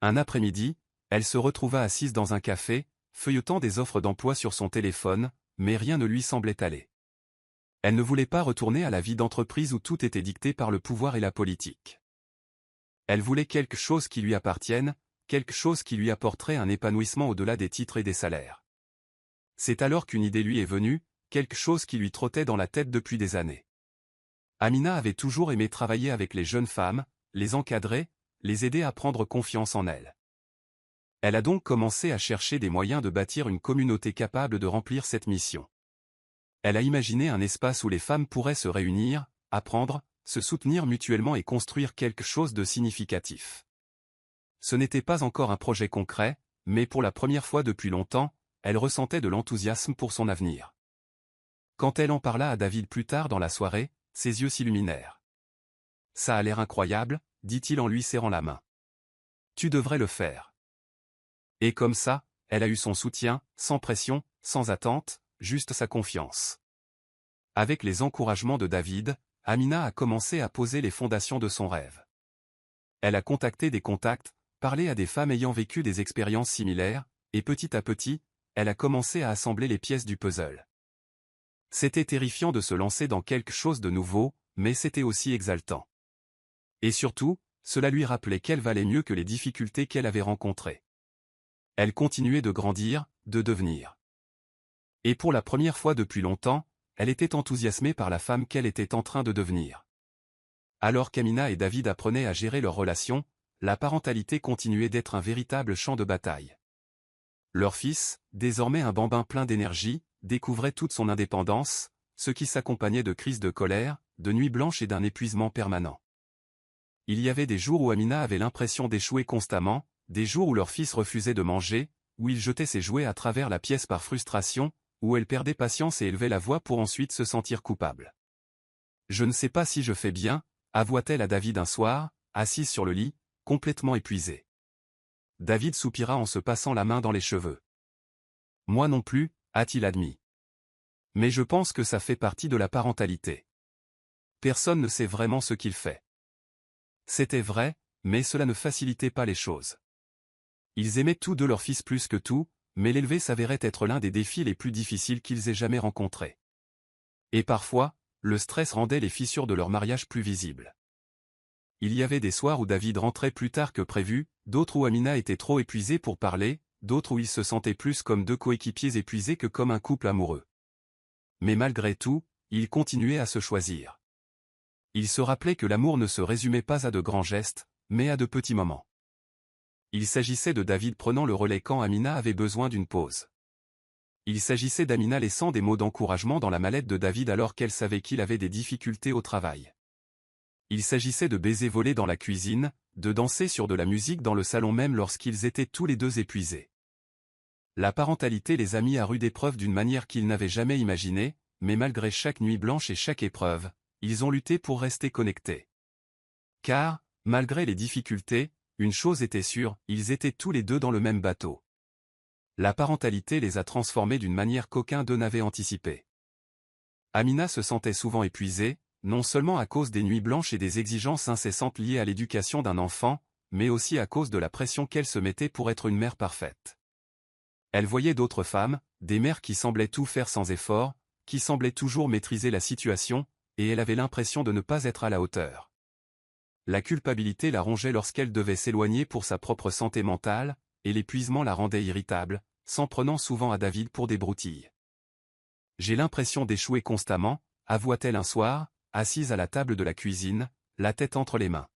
Un après-midi, elle se retrouva assise dans un café, feuilletant des offres d'emploi sur son téléphone, mais rien ne lui semblait aller. Elle ne voulait pas retourner à la vie d'entreprise où tout était dicté par le pouvoir et la politique. Elle voulait quelque chose qui lui appartienne, quelque chose qui lui apporterait un épanouissement au-delà des titres et des salaires. C'est alors qu'une idée lui est venue, quelque chose qui lui trottait dans la tête depuis des années. Amina avait toujours aimé travailler avec les jeunes femmes, les encadrer, les aider à prendre confiance en elles. Elle a donc commencé à chercher des moyens de bâtir une communauté capable de remplir cette mission. Elle a imaginé un espace où les femmes pourraient se réunir, apprendre, se soutenir mutuellement et construire quelque chose de significatif. Ce n'était pas encore un projet concret, mais pour la première fois depuis longtemps, elle ressentait de l'enthousiasme pour son avenir. Quand elle en parla à David plus tard dans la soirée, ses yeux s'illuminèrent. « Ça a l'air incroyable, » dit-il en lui serrant la main. « Tu devrais le faire. » Et comme ça, elle a eu son soutien, sans pression, sans attente, juste sa confiance. Avec les encouragements de David, Amina a commencé à poser les fondations de son rêve. Elle a contacté des contacts, parlé à des femmes ayant vécu des expériences similaires, et petit à petit, elle a commencé à assembler les pièces du puzzle. C'était terrifiant de se lancer dans quelque chose de nouveau, mais c'était aussi exaltant. Et surtout, cela lui rappelait qu'elle valait mieux que les difficultés qu'elle avait rencontrées. Elle continuait de grandir, de devenir. Et pour la première fois depuis longtemps, elle était enthousiasmée par la femme qu'elle était en train de devenir. Alors qu'Amina et David apprenaient à gérer leur relation, la parentalité continuait d'être un véritable champ de bataille. Leur fils, désormais un bambin plein d'énergie, découvrait toute son indépendance, ce qui s'accompagnait de crises de colère, de nuits blanches et d'un épuisement permanent. Il y avait des jours où Amina avait l'impression d'échouer constamment, des jours où leur fils refusait de manger, où il jetait ses jouets à travers la pièce par frustration, où elle perdait patience et élevait la voix pour ensuite se sentir coupable. « Je ne sais pas si je fais bien », avoua-t-elle à David un soir, assise sur le lit, complètement épuisée. David soupira en se passant la main dans les cheveux. « Moi non plus », a-t-il admis. « Mais je pense que ça fait partie de la parentalité. Personne ne sait vraiment ce qu'il fait. » C'était vrai, mais cela ne facilitait pas les choses. Ils aimaient tous deux leur fils plus que tout, mais l'élever s'avérait être l'un des défis les plus difficiles qu'ils aient jamais rencontrés. Et parfois, le stress rendait les fissures de leur mariage plus visibles. Il y avait des soirs où David rentrait plus tard que prévu, d'autres où Amina était trop épuisée pour parler, d'autres où ils se sentaient plus comme deux coéquipiers épuisés que comme un couple amoureux. Mais malgré tout, ils continuaient à se choisir. Ils se rappelaient que l'amour ne se résumait pas à de grands gestes, mais à de petits moments. Il s'agissait de David prenant le relais quand Amina avait besoin d'une pause. Il s'agissait d'Amina laissant des mots d'encouragement dans la mallette de David alors qu'elle savait qu'il avait des difficultés au travail. Il s'agissait de baisers volés dans la cuisine, de danser sur de la musique dans le salon même lorsqu'ils étaient tous les deux épuisés. La parentalité les a mis à rude épreuve d'une manière qu'ils n'avaient jamais imaginée, mais malgré chaque nuit blanche et chaque épreuve, ils ont lutté pour rester connectés. Car, malgré les difficultés, une chose était sûre, ils étaient tous les deux dans le même bateau. La parentalité les a transformés d'une manière qu'aucun d'eux n'avait anticipée. Amina se sentait souvent épuisée, non seulement à cause des nuits blanches et des exigences incessantes liées à l'éducation d'un enfant, mais aussi à cause de la pression qu'elle se mettait pour être une mère parfaite. Elle voyait d'autres femmes, des mères qui semblaient tout faire sans effort, qui semblaient toujours maîtriser la situation, et elle avait l'impression de ne pas être à la hauteur. La culpabilité la rongeait lorsqu'elle devait s'éloigner pour sa propre santé mentale, et l'épuisement la rendait irritable, s'en prenant souvent à David pour des broutilles. « J'ai l'impression d'échouer constamment », avoua-t-elle un soir, assise à la table de la cuisine, la tête entre les mains.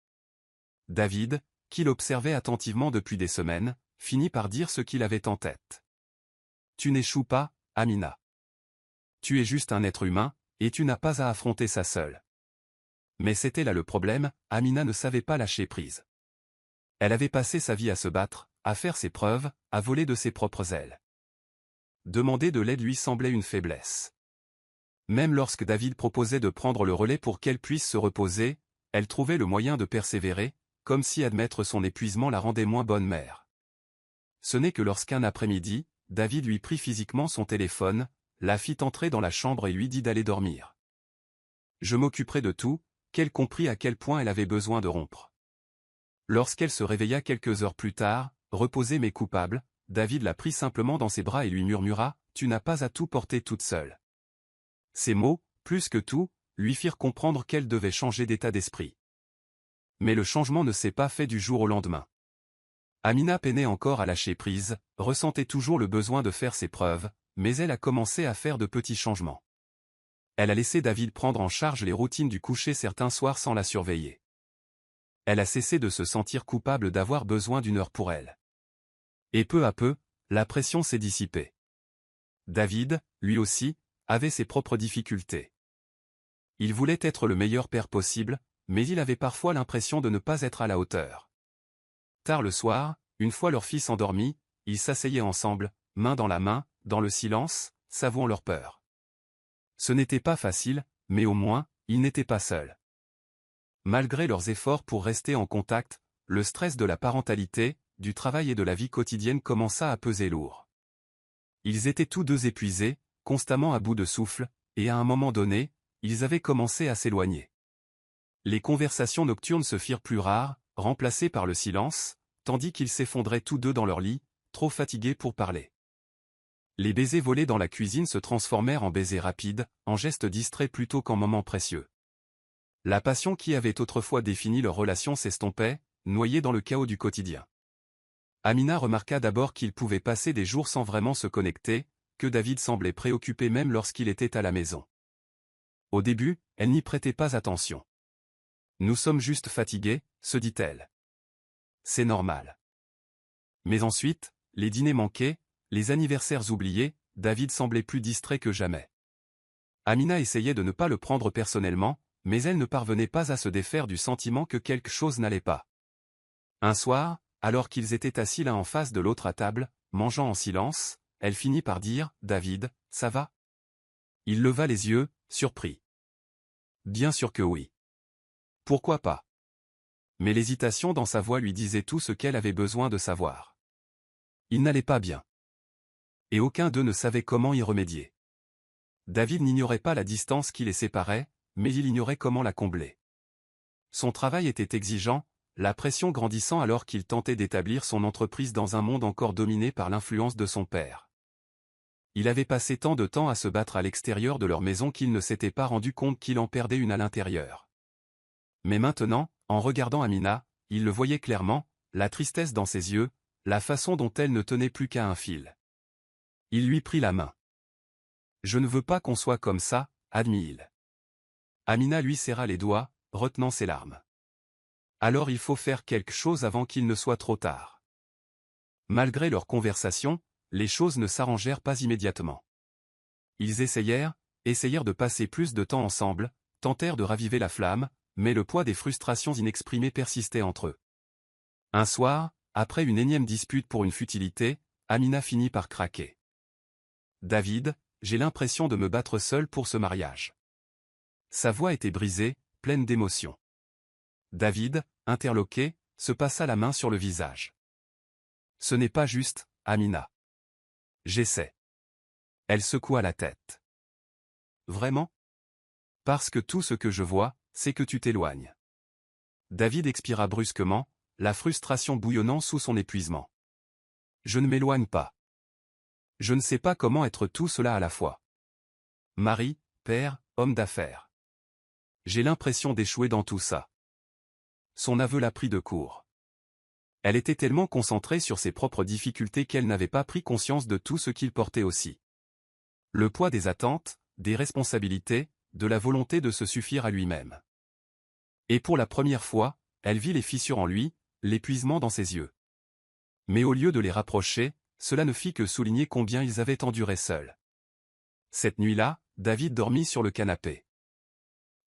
David, qui l'observait attentivement depuis des semaines, finit par dire ce qu'il avait en tête. « Tu n'échoues pas, Amina. Tu es juste un être humain, et tu n'as pas à affronter ça seule. » Mais c'était là le problème, Amina ne savait pas lâcher prise. Elle avait passé sa vie à se battre, à faire ses preuves, à voler de ses propres ailes. Demander de l'aide lui semblait une faiblesse. Même lorsque David proposait de prendre le relais pour qu'elle puisse se reposer, elle trouvait le moyen de persévérer, comme si admettre son épuisement la rendait moins bonne mère. Ce n'est que lorsqu'un après-midi, David lui prit physiquement son téléphone, la fit entrer dans la chambre et lui dit d'aller dormir. « Je m'occuperai de tout », qu'elle comprit à quel point elle avait besoin de rompre. Lorsqu'elle se réveilla quelques heures plus tard, reposée mais coupable, David la prit simplement dans ses bras et lui murmura « Tu n'as pas à tout porter toute seule ». Ces mots, plus que tout, lui firent comprendre qu'elle devait changer d'état d'esprit. Mais le changement ne s'est pas fait du jour au lendemain. Amina peinait encore à lâcher prise, ressentait toujours le besoin de faire ses preuves, mais elle a commencé à faire de petits changements. Elle a laissé David prendre en charge les routines du coucher certains soirs sans la surveiller. Elle a cessé de se sentir coupable d'avoir besoin d'une heure pour elle. Et peu à peu, la pression s'est dissipée. David, lui aussi, avait ses propres difficultés. Il voulait être le meilleur père possible, mais il avait parfois l'impression de ne pas être à la hauteur. Tard le soir, une fois leur fils endormi, ils s'asseyaient ensemble, main dans la main, dans le silence, s'avouant leur peur. Ce n'était pas facile, mais au moins, ils n'étaient pas seuls. Malgré leurs efforts pour rester en contact, le stress de la parentalité, du travail et de la vie quotidienne commença à peser lourd. Ils étaient tous deux épuisés, constamment à bout de souffle, et à un moment donné, ils avaient commencé à s'éloigner. Les conversations nocturnes se firent plus rares, remplacées par le silence, tandis qu'ils s'effondraient tous deux dans leur lit, trop fatigués pour parler. Les baisers volés dans la cuisine se transformèrent en baisers rapides, en gestes distraits plutôt qu'en moments précieux. La passion qui avait autrefois défini leur relation s'estompait, noyée dans le chaos du quotidien. Amina remarqua d'abord qu'ils pouvaient passer des jours sans vraiment se connecter, que David semblait préoccupé même lorsqu'il était à la maison. Au début, elle n'y prêtait pas attention. « Nous sommes juste fatigués », se dit-elle. C'est normal. Mais ensuite, les dîners manqués, les anniversaires oubliés, David semblait plus distrait que jamais. Amina essayait de ne pas le prendre personnellement, mais elle ne parvenait pas à se défaire du sentiment que quelque chose n'allait pas. Un soir, alors qu'ils étaient assis l'un en face de l'autre à table, mangeant en silence, elle finit par dire « David, ça va ?» Il leva les yeux, surpris. « Bien sûr que oui. Pourquoi pas ?» Mais l'hésitation dans sa voix lui disait tout ce qu'elle avait besoin de savoir. Il n'allait pas bien. Et aucun d'eux ne savait comment y remédier. David n'ignorait pas la distance qui les séparait, mais il ignorait comment la combler. Son travail était exigeant, la pression grandissant alors qu'il tentait d'établir son entreprise dans un monde encore dominé par l'influence de son père. Il avait passé tant de temps à se battre à l'extérieur de leur maison qu'il ne s'était pas rendu compte qu'il en perdait une à l'intérieur. Mais maintenant, en regardant Amina, il le voyait clairement, la tristesse dans ses yeux, la façon dont elle ne tenait plus qu'à un fil. Il lui prit la main. « Je ne veux pas qu'on soit comme ça, » admit-il. Amina lui serra les doigts, retenant ses larmes. « Alors il faut faire quelque chose avant qu'il ne soit trop tard. » Malgré leur conversation, les choses ne s'arrangèrent pas immédiatement. Ils essayèrent de passer plus de temps ensemble, tentèrent de raviver la flamme, mais le poids des frustrations inexprimées persistait entre eux. Un soir, après une énième dispute pour une futilité, Amina finit par craquer. « David, j'ai l'impression de me battre seule pour ce mariage. » Sa voix était brisée, pleine d'émotion. David, interloqué, se passa la main sur le visage. « Ce n'est pas juste, Amina. » « J'essaie. » Elle secoua la tête. « Vraiment ? Parce que tout ce que je vois, c'est que tu t'éloignes. » David expira brusquement, la frustration bouillonnant sous son épuisement. « Je ne m'éloigne pas. Je ne sais pas comment être tout cela à la fois. Mari, père, homme d'affaires. J'ai l'impression d'échouer dans tout ça. » Son aveu la prit de court. Elle était tellement concentrée sur ses propres difficultés qu'elle n'avait pas pris conscience de tout ce qu'il portait aussi. Le poids des attentes, des responsabilités, de la volonté de se suffire à lui-même. Et pour la première fois, elle vit les fissures en lui, l'épuisement dans ses yeux. Mais au lieu de les rapprocher, cela ne fit que souligner combien ils avaient enduré seuls. Cette nuit-là, David dormit sur le canapé.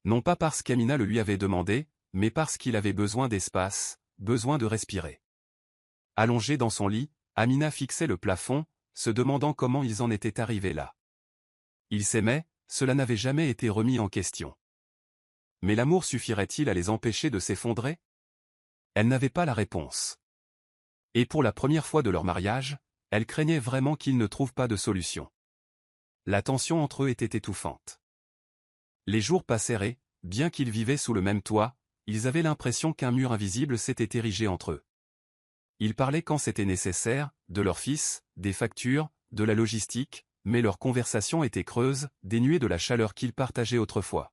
Non pas parce qu'Amina le lui avait demandé, mais parce qu'il avait besoin d'espace, besoin de respirer. Allongé dans son lit, Amina fixait le plafond, se demandant comment ils en étaient arrivés là. Ils s'aimaient, cela n'avait jamais été remis en question. Mais l'amour suffirait-il à les empêcher de s'effondrer? Elle n'avait pas la réponse. Et pour la première fois de leur mariage, elle craignait vraiment qu'ils ne trouvent pas de solution. La tension entre eux était étouffante. Les jours passèrent et, bien qu'ils vivaient sous le même toit, ils avaient l'impression qu'un mur invisible s'était érigé entre eux. Ils parlaient quand c'était nécessaire, de leur fils, des factures, de la logistique, mais leurs conversations étaient creuses, dénuées de la chaleur qu'ils partageaient autrefois.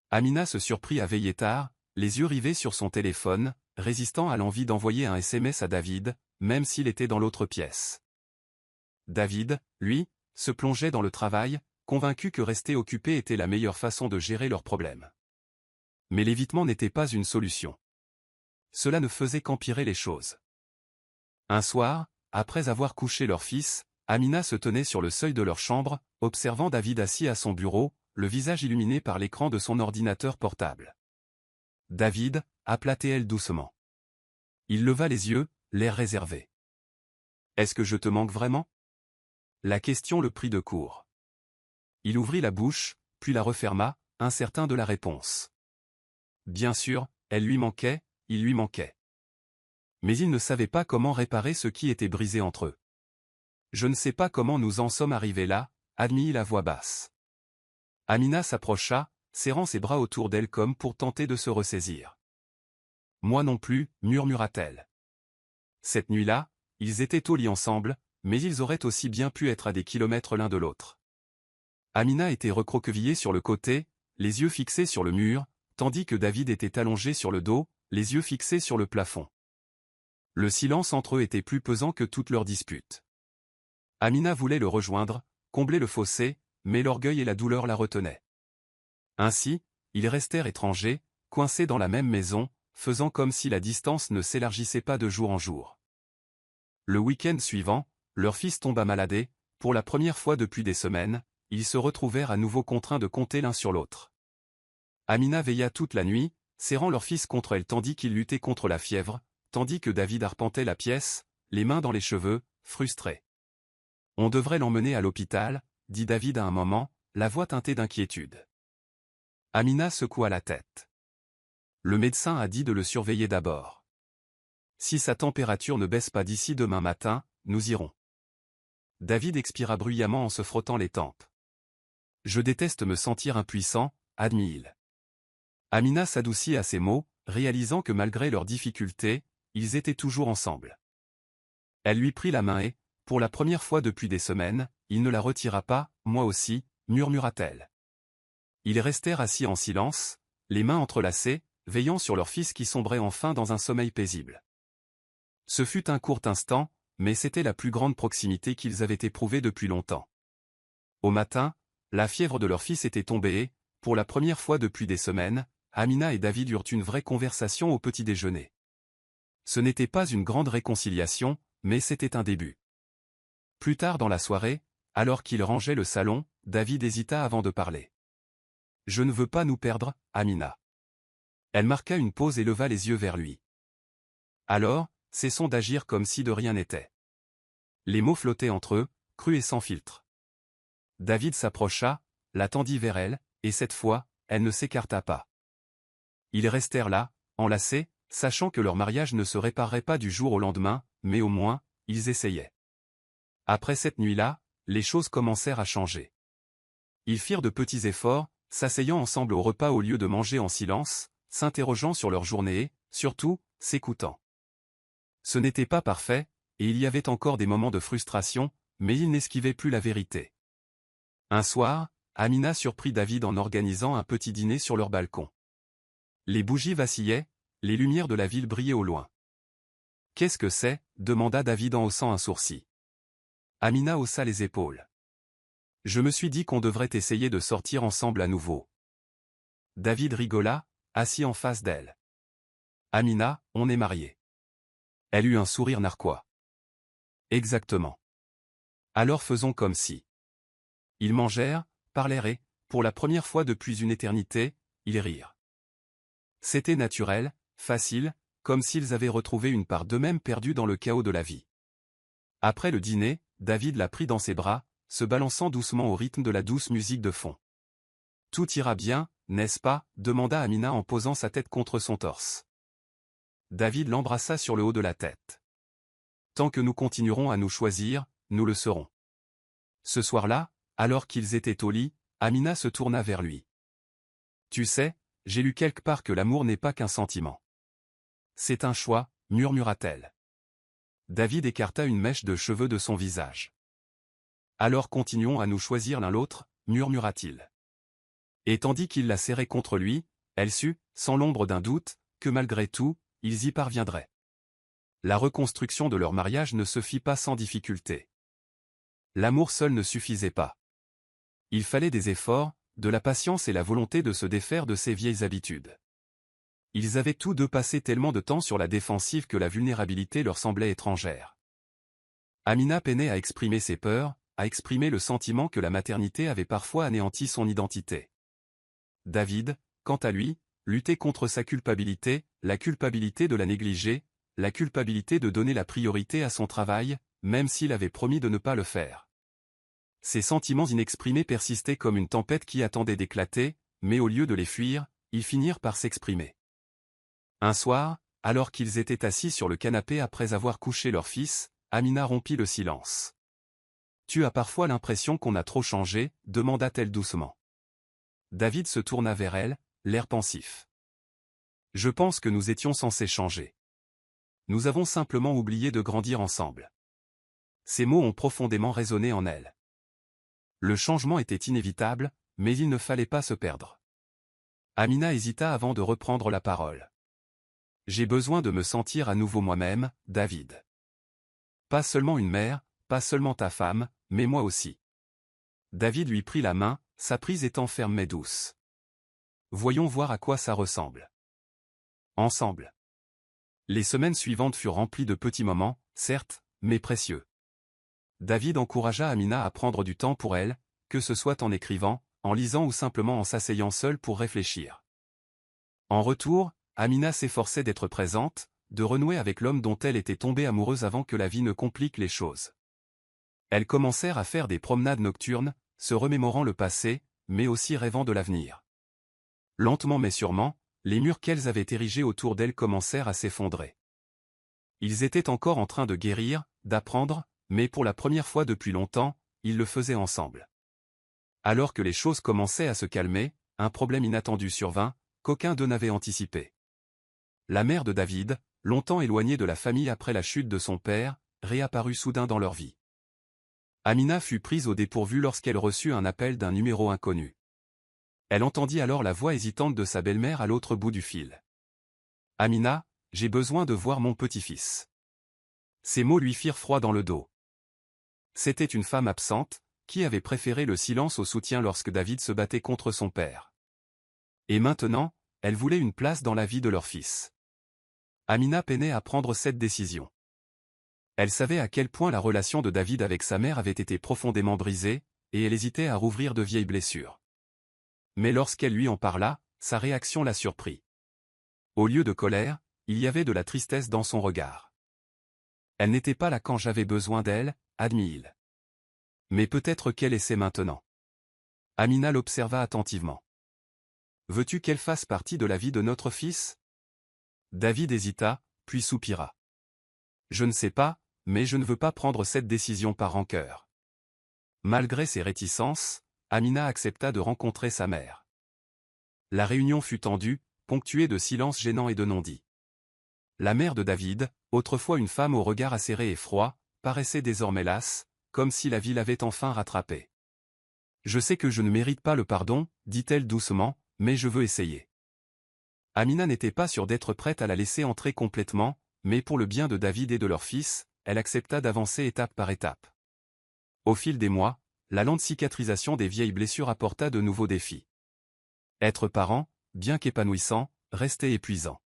Amina se surprit à veiller tard, les yeux rivés sur son téléphone, résistant à l'envie d'envoyer un SMS à David, même s'il était dans l'autre pièce. David, lui, se plongeait dans le travail, convaincu que rester occupé était la meilleure façon de gérer leurs problèmes. Mais l'évitement n'était pas une solution. Cela ne faisait qu'empirer les choses. Un soir, après avoir couché leur fils, Amina se tenait sur le seuil de leur chambre, observant David assis à son bureau, le visage illuminé par l'écran de son ordinateur portable. « David » appela-t-elle doucement. Il leva les yeux, l'air réservé. « Est-ce que je te manque vraiment ?» La question le prit de court. Il ouvrit la bouche, puis la referma, incertain de la réponse. Bien sûr, elle lui manquait, il lui manquait. Mais il ne savait pas comment réparer ce qui était brisé entre eux. « Je ne sais pas comment nous en sommes arrivés là », admit-il à voix basse. Amina s'approcha, serrant ses bras autour d'elle comme pour tenter de se ressaisir. « Moi non plus », murmura-t-elle. Cette nuit-là, ils étaient au lit ensemble, mais ils auraient aussi bien pu être à des kilomètres l'un de l'autre. Amina était recroquevillée sur le côté, les yeux fixés sur le mur, tandis que David était allongé sur le dos, les yeux fixés sur le plafond. Le silence entre eux était plus pesant que toute leur dispute. Amina voulait le rejoindre, combler le fossé, mais l'orgueil et la douleur la retenaient. Ainsi, ils restèrent étrangers, coincés dans la même maison, faisant comme si la distance ne s'élargissait pas de jour en jour. Le week-end suivant, leur fils tomba malade et, pour la première fois depuis des semaines, ils se retrouvèrent à nouveau contraints de compter l'un sur l'autre. Amina veilla toute la nuit, serrant leur fils contre elle tandis qu'il luttait contre la fièvre, tandis que David arpentait la pièce, les mains dans les cheveux, frustré. « On devrait l'emmener à l'hôpital », dit David à un moment, la voix teintée d'inquiétude. Amina secoua la tête. Le médecin a dit de le surveiller d'abord. Si sa température ne baisse pas d'ici demain matin, nous irons. David expira bruyamment en se frottant les tempes. Je déteste me sentir impuissant, admit-il. Amina s'adoucit à ces mots, réalisant que malgré leurs difficultés, ils étaient toujours ensemble. Elle lui prit la main et, pour la première fois depuis des semaines, il ne la retira pas, moi aussi, murmura-t-elle. Ils restèrent assis en silence, les mains entrelacées, veillant sur leur fils qui sombrait enfin dans un sommeil paisible. Ce fut un court instant, mais c'était la plus grande proximité qu'ils avaient éprouvée depuis longtemps. Au matin, la fièvre de leur fils était tombée et, pour la première fois depuis des semaines, Amina et David eurent une vraie conversation au petit déjeuner. Ce n'était pas une grande réconciliation, mais c'était un début. Plus tard dans la soirée, alors qu'ils rangeaient le salon, David hésita avant de parler. « Je ne veux pas nous perdre, Amina. » Elle marqua une pause et leva les yeux vers lui. Alors, cessons d'agir comme si de rien n'était. Les mots flottaient entre eux, crus et sans filtre. David s'approcha, la tendit vers elle, et cette fois, elle ne s'écarta pas. Ils restèrent là, enlacés, sachant que leur mariage ne se réparerait pas du jour au lendemain, mais au moins, ils essayaient. Après cette nuit-là, les choses commencèrent à changer. Ils firent de petits efforts, s'asseyant ensemble au repas au lieu de manger en silence, s'interrogeant sur leur journée et, surtout, s'écoutant. Ce n'était pas parfait, et il y avait encore des moments de frustration, mais ils n'esquivaient plus la vérité. Un soir, Amina surprit David en organisant un petit dîner sur leur balcon. Les bougies vacillaient, les lumières de la ville brillaient au loin. « Qu'est-ce que c'est » demanda David en haussant un sourcil. Amina haussa les épaules. « Je me suis dit qu'on devrait essayer de sortir ensemble à nouveau. » David rigola, assis en face d'elle. « Amina, on est mariés. » Elle eut un sourire narquois. « Exactement. Alors faisons comme si. » Ils mangèrent, parlèrent et, pour la première fois depuis une éternité, ils rirent. C'était naturel, facile, comme s'ils avaient retrouvé une part d'eux-mêmes perdue dans le chaos de la vie. Après le dîner, David la prit dans ses bras, se balançant doucement au rythme de la douce musique de fond. « Tout ira bien, n'est-ce pas » demanda Amina en posant sa tête contre son torse. David l'embrassa sur le haut de la tête. « Tant que nous continuerons à nous choisir, nous le serons. » Ce soir-là, alors qu'ils étaient au lit, Amina se tourna vers lui. « Tu sais, j'ai lu quelque part que l'amour n'est pas qu'un sentiment. C'est un choix, murmura-t-elle. David écarta une mèche de cheveux de son visage. « Alors continuons à nous choisir l'un l'autre, murmura-t-il. Et tandis qu'il la serrait contre lui, elle sut, sans l'ombre d'un doute, que malgré tout, ils y parviendraient. La reconstruction de leur mariage ne se fit pas sans difficulté. L'amour seul ne suffisait pas. Il fallait des efforts, de la patience et la volonté de se défaire de ses vieilles habitudes. Ils avaient tous deux passé tellement de temps sur la défensive que la vulnérabilité leur semblait étrangère. Amina peinait à exprimer ses peurs, à exprimer le sentiment que la maternité avait parfois anéanti son identité. David, quant à lui, luttait contre sa culpabilité, la culpabilité de la négliger, la culpabilité de donner la priorité à son travail, même s'il avait promis de ne pas le faire. Ces sentiments inexprimés persistaient comme une tempête qui attendait d'éclater, mais au lieu de les fuir, ils finirent par s'exprimer. Un soir, alors qu'ils étaient assis sur le canapé après avoir couché leur fils, Amina rompit le silence. « Tu as parfois l'impression qu'on a trop changé » demanda-t-elle doucement. David se tourna vers elle, l'air pensif. « Je pense que nous étions censés changer. Nous avons simplement oublié de grandir ensemble. » Ces mots ont profondément résonné en elle. Le changement était inévitable, mais il ne fallait pas se perdre. Amina hésita avant de reprendre la parole. « J'ai besoin de me sentir à nouveau moi-même, David. Pas seulement une mère, pas seulement ta femme, mais moi aussi. » David lui prit la main, sa prise étant ferme mais douce. « Voyons voir à quoi ça ressemble. Ensemble. » Les semaines suivantes furent remplies de petits moments, certes, mais précieux. David encouragea Amina à prendre du temps pour elle, que ce soit en écrivant, en lisant ou simplement en s'asseyant seule pour réfléchir. En retour, Amina s'efforçait d'être présente, de renouer avec l'homme dont elle était tombée amoureuse avant que la vie ne complique les choses. Elles commencèrent à faire des promenades nocturnes, se remémorant le passé, mais aussi rêvant de l'avenir. Lentement mais sûrement, les murs qu'elles avaient érigés autour d'elles commencèrent à s'effondrer. Ils étaient encore en train de guérir, d'apprendre, mais pour la première fois depuis longtemps, ils le faisaient ensemble. Alors que les choses commençaient à se calmer, un problème inattendu survint, qu'aucun d'eux n'avait anticipé. La mère de David, longtemps éloignée de la famille après la chute de son père, réapparut soudain dans leur vie. Amina fut prise au dépourvu lorsqu'elle reçut un appel d'un numéro inconnu. Elle entendit alors la voix hésitante de sa belle-mère à l'autre bout du fil. « Amina, j'ai besoin de voir mon petit-fils. » Ces mots lui firent froid dans le dos. C'était une femme absente, qui avait préféré le silence au soutien lorsque David se battait contre son père. Et maintenant, elle voulait une place dans la vie de leur fils. Amina peinait à prendre cette décision. Elle savait à quel point la relation de David avec sa mère avait été profondément brisée, et elle hésitait à rouvrir de vieilles blessures. Mais lorsqu'elle lui en parla, sa réaction la surprit. Au lieu de colère, il y avait de la tristesse dans son regard. Elle n'était pas là quand j'avais besoin d'elle, admit-il. Mais peut-être qu'elle essaie maintenant. Amina l'observa attentivement. Veux-tu qu'elle fasse partie de la vie de notre fils? David hésita, puis soupira. Je ne sais pas, mais je ne veux pas prendre cette décision par rancœur. Malgré ses réticences, Amina accepta de rencontrer sa mère. La réunion fut tendue, ponctuée de silences gênants et de non-dits. La mère de David, autrefois une femme au regard acéré et froid, paraissait désormais lasse, comme si la vie l'avait enfin rattrapée. « Je sais que je ne mérite pas le pardon, dit-elle doucement, mais je veux essayer. » Amina n'était pas sûre d'être prête à la laisser entrer complètement, mais pour le bien de David et de leur fils, elle accepta d'avancer étape par étape. Au fil des mois, la lente cicatrisation des vieilles blessures apporta de nouveaux défis. Être parent, bien qu'épanouissant, restait épuisant.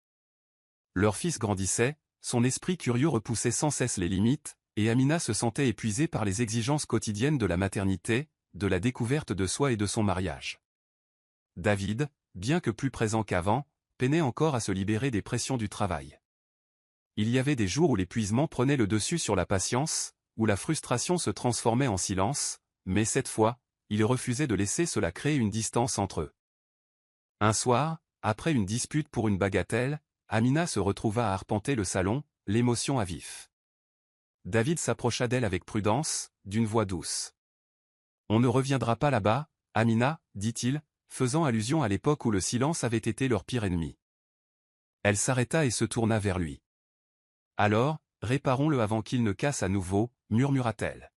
Leur fils grandissait, son esprit curieux repoussait sans cesse les limites, et Amina se sentait épuisée par les exigences quotidiennes de la maternité, de la découverte de soi et de son mariage. David, bien que plus présent qu'avant, peinait encore à se libérer des pressions du travail. Il y avait des jours où l'épuisement prenait le dessus sur la patience, où la frustration se transformait en silence, mais cette fois, il refusait de laisser cela créer une distance entre eux. Un soir, après une dispute pour une bagatelle, Amina se retrouva à arpenter le salon, l'émotion à vif. David s'approcha d'elle avec prudence, d'une voix douce. « On ne reviendra pas là-bas, Amina, dit-il, faisant allusion à l'époque où le silence avait été leur pire ennemi. Elle s'arrêta et se tourna vers lui. « Alors, réparons-le avant qu'il ne casse à nouveau, murmura-t-elle. »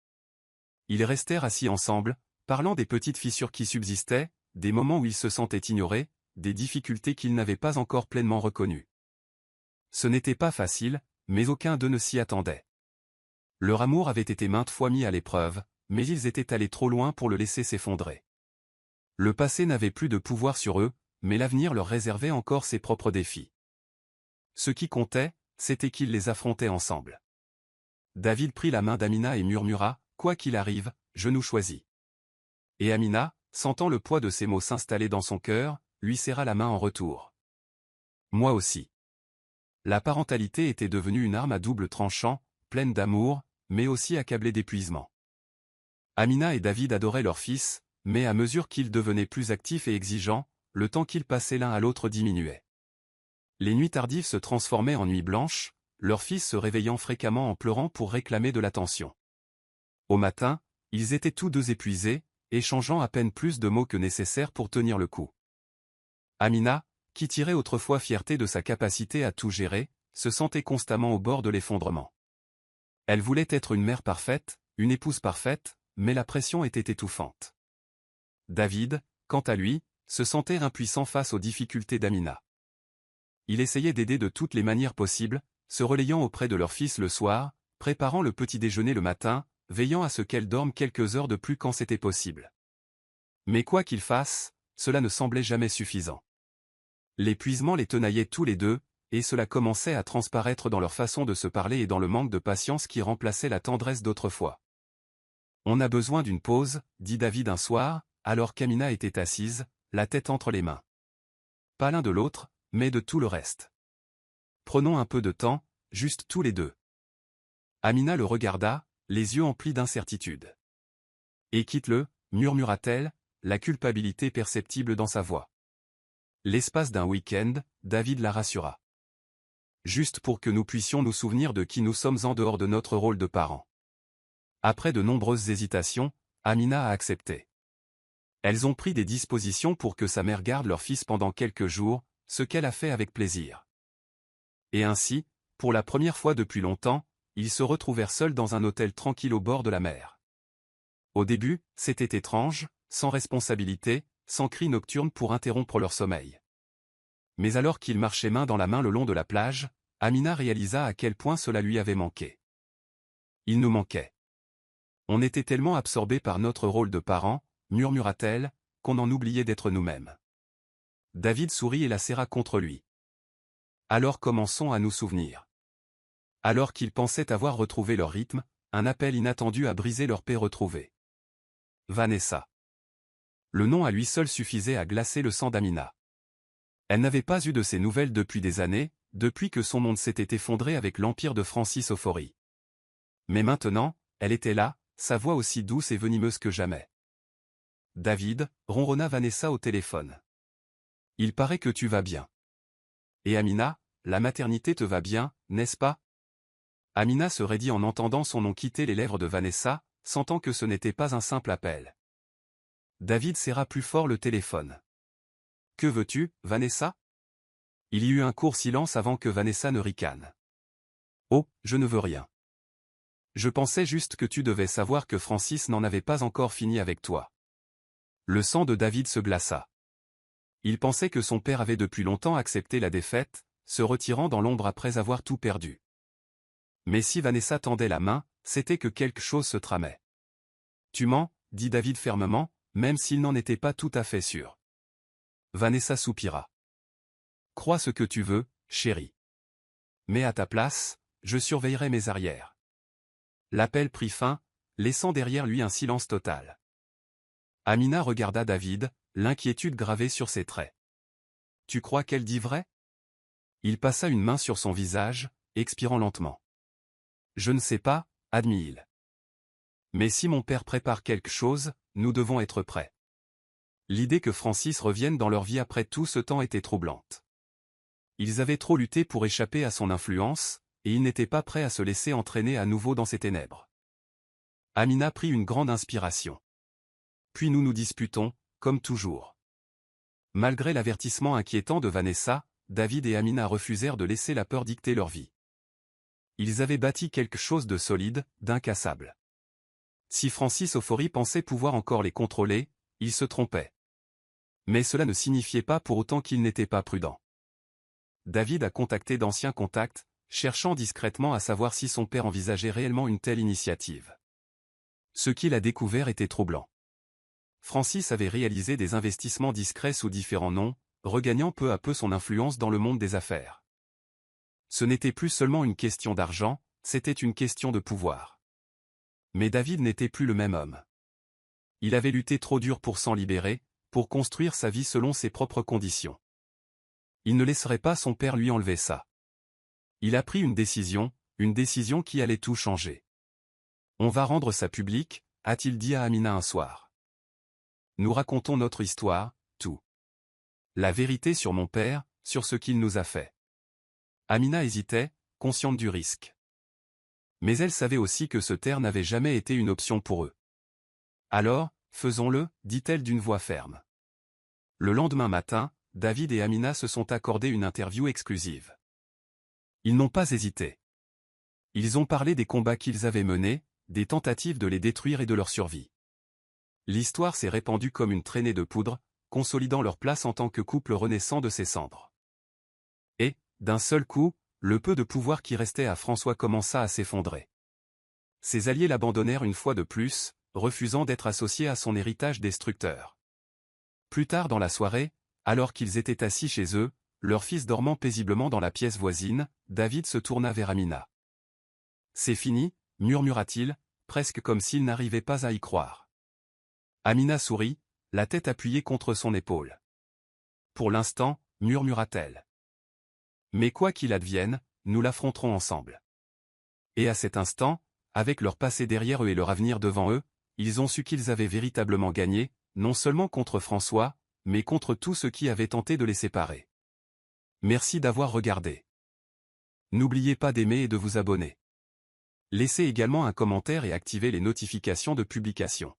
Ils restèrent assis ensemble, parlant des petites fissures qui subsistaient, des moments où ils se sentaient ignorés, des difficultés qu'ils n'avaient pas encore pleinement reconnues. Ce n'était pas facile, mais aucun d'eux ne s'y attendait. Leur amour avait été maintes fois mis à l'épreuve, mais ils étaient allés trop loin pour le laisser s'effondrer. Le passé n'avait plus de pouvoir sur eux, mais l'avenir leur réservait encore ses propres défis. Ce qui comptait, c'était qu'ils les affrontaient ensemble. David prit la main d'Amina et murmura, « Quoi qu'il arrive, je nous choisis. » Et Amina, sentant le poids de ces mots s'installer dans son cœur, lui serra la main en retour. « Moi aussi. » La parentalité était devenue une arme à double tranchant, pleine d'amour, mais aussi accablée d'épuisement. Amina et David adoraient leur fils, mais à mesure qu'ils devenaient plus actifs et exigeants, le temps qu'ils passaient l'un à l'autre diminuait. Les nuits tardives se transformaient en nuits blanches, leur fils se réveillant fréquemment en pleurant pour réclamer de l'attention. Au matin, ils étaient tous deux épuisés, échangeant à peine plus de mots que nécessaire pour tenir le coup. Amina, qui tirait autrefois fierté de sa capacité à tout gérer, se sentait constamment au bord de l'effondrement. Elle voulait être une mère parfaite, une épouse parfaite, mais la pression était étouffante. David, quant à lui, se sentait impuissant face aux difficultés d'Amina. Il essayait d'aider de toutes les manières possibles, se relayant auprès de leur fils le soir, préparant le petit déjeuner le matin, veillant à ce qu'elle dorme quelques heures de plus quand c'était possible. Mais quoi qu'il fasse, cela ne semblait jamais suffisant. L'épuisement les tenaillait tous les deux, et cela commençait à transparaître dans leur façon de se parler et dans le manque de patience qui remplaçait la tendresse d'autrefois. « On a besoin d'une pause, » dit David un soir, alors qu'Amina était assise, la tête entre les mains. Pas l'un de l'autre, mais de tout le reste. Prenons un peu de temps, juste tous les deux. Amina le regarda, les yeux emplis d'incertitude. Et quitte-le, murmura-t-elle, la culpabilité perceptible dans sa voix. L'espace d'un week-end, David la rassura. Juste pour que nous puissions nous souvenir de qui nous sommes en dehors de notre rôle de parents. Après de nombreuses hésitations, Amina a accepté. Elles ont pris des dispositions pour que sa mère garde leur fils pendant quelques jours, ce qu'elle a fait avec plaisir. Et ainsi, pour la première fois depuis longtemps, ils se retrouvèrent seuls dans un hôtel tranquille au bord de la mer. Au début, c'était étrange, sans responsabilité, sans cris nocturnes pour interrompre leur sommeil. Mais alors qu'ils marchaient main dans la main le long de la plage, Amina réalisa à quel point cela lui avait manqué. Il nous manquait. On était tellement absorbés par notre rôle de parents, murmura-t-elle, qu'on en oubliait d'être nous-mêmes. David sourit et la serra contre lui. Alors commençons à nous souvenir. Alors qu'ils pensaient avoir retrouvé leur rythme, un appel inattendu a brisé leur paix retrouvée. Vanessa. Le nom à lui seul suffisait à glacer le sang d'Amina. Elle n'avait pas eu de ses nouvelles depuis des années, depuis que son monde s'était effondré avec l'empire de Francis Ofori. Mais maintenant, elle était là, sa voix aussi douce et venimeuse que jamais. David, ronronna Vanessa au téléphone. Il paraît que tu vas bien. Et Amina, la maternité te va bien, n'est-ce pas? Amina se raidit en entendant son nom quitter les lèvres de Vanessa, sentant que ce n'était pas un simple appel. David serra plus fort le téléphone. Que veux-tu, Vanessa? Il y eut un court silence avant que Vanessa ne ricane. Oh, je ne veux rien. Je pensais juste que tu devais savoir que Francis n'en avait pas encore fini avec toi. Le sang de David se glaça. Il pensait que son père avait depuis longtemps accepté la défaite, se retirant dans l'ombre après avoir tout perdu. Mais si Vanessa tendait la main, c'était que quelque chose se tramait. Tu mens, dit David fermement, même s'il n'en était pas tout à fait sûr. Vanessa soupira. Crois ce que tu veux, chérie. Mais à ta place, je surveillerai mes arrières. L'appel prit fin, laissant derrière lui un silence total. Amina regarda David, l'inquiétude gravée sur ses traits. Tu crois qu'elle dit vrai? Il passa une main sur son visage, expirant lentement. Je ne sais pas, admit-il. Mais si mon père prépare quelque chose, nous devons être prêts. L'idée que Francis revienne dans leur vie après tout ce temps était troublante. Ils avaient trop lutté pour échapper à son influence, et ils n'étaient pas prêts à se laisser entraîner à nouveau dans ces ténèbres. Amina prit une grande inspiration. Puis nous nous disputons, comme toujours. Malgré l'avertissement inquiétant de Vanessa, David et Amina refusèrent de laisser la peur dicter leur vie. Ils avaient bâti quelque chose de solide, d'incassable. Si Francis Ofori pensait pouvoir encore les contrôler, il se trompait. Mais cela ne signifiait pas pour autant qu'il n'était pas prudent. David a contacté d'anciens contacts, cherchant discrètement à savoir si son père envisageait réellement une telle initiative. Ce qu'il a découvert était troublant. Francis avait réalisé des investissements discrets sous différents noms, regagnant peu à peu son influence dans le monde des affaires. Ce n'était plus seulement une question d'argent, c'était une question de pouvoir. Mais David n'était plus le même homme. Il avait lutté trop dur pour s'en libérer, pour construire sa vie selon ses propres conditions. Il ne laisserait pas son père lui enlever ça. Il a pris une décision qui allait tout changer. On va rendre ça public, a-t-il dit à Amina un soir. Nous racontons notre histoire, tout. La vérité sur mon père, sur ce qu'il nous a fait. Amina hésitait, consciente du risque. Mais elle savait aussi que se taire n'avait jamais été une option pour eux. Alors, faisons-le, dit-elle d'une voix ferme. Le lendemain matin, David et Amina se sont accordés une interview exclusive. Ils n'ont pas hésité. Ils ont parlé des combats qu'ils avaient menés, des tentatives de les détruire et de leur survie. L'histoire s'est répandue comme une traînée de poudre, consolidant leur place en tant que couple renaissant de ses cendres. Et, d'un seul coup, le peu de pouvoir qui restait à François commença à s'effondrer. Ses alliés l'abandonnèrent une fois de plus, refusant d'être associés à son héritage destructeur. Plus tard dans la soirée, alors qu'ils étaient assis chez eux, leur fils dormant paisiblement dans la pièce voisine, David se tourna vers Amina. « C'est fini » murmura-t-il, presque comme s'il n'arrivait pas à y croire. Amina sourit, la tête appuyée contre son épaule. « Pour l'instant » murmura-t-elle. « Mais quoi qu'il advienne, nous l'affronterons ensemble. » Et à cet instant, avec leur passé derrière eux et leur avenir devant eux, ils ont su qu'ils avaient véritablement gagné, non seulement contre François, mais contre tout ce qui avait tenté de les séparer. Merci d'avoir regardé. N'oubliez pas d'aimer et de vous abonner. Laissez également un commentaire et activez les notifications de publication.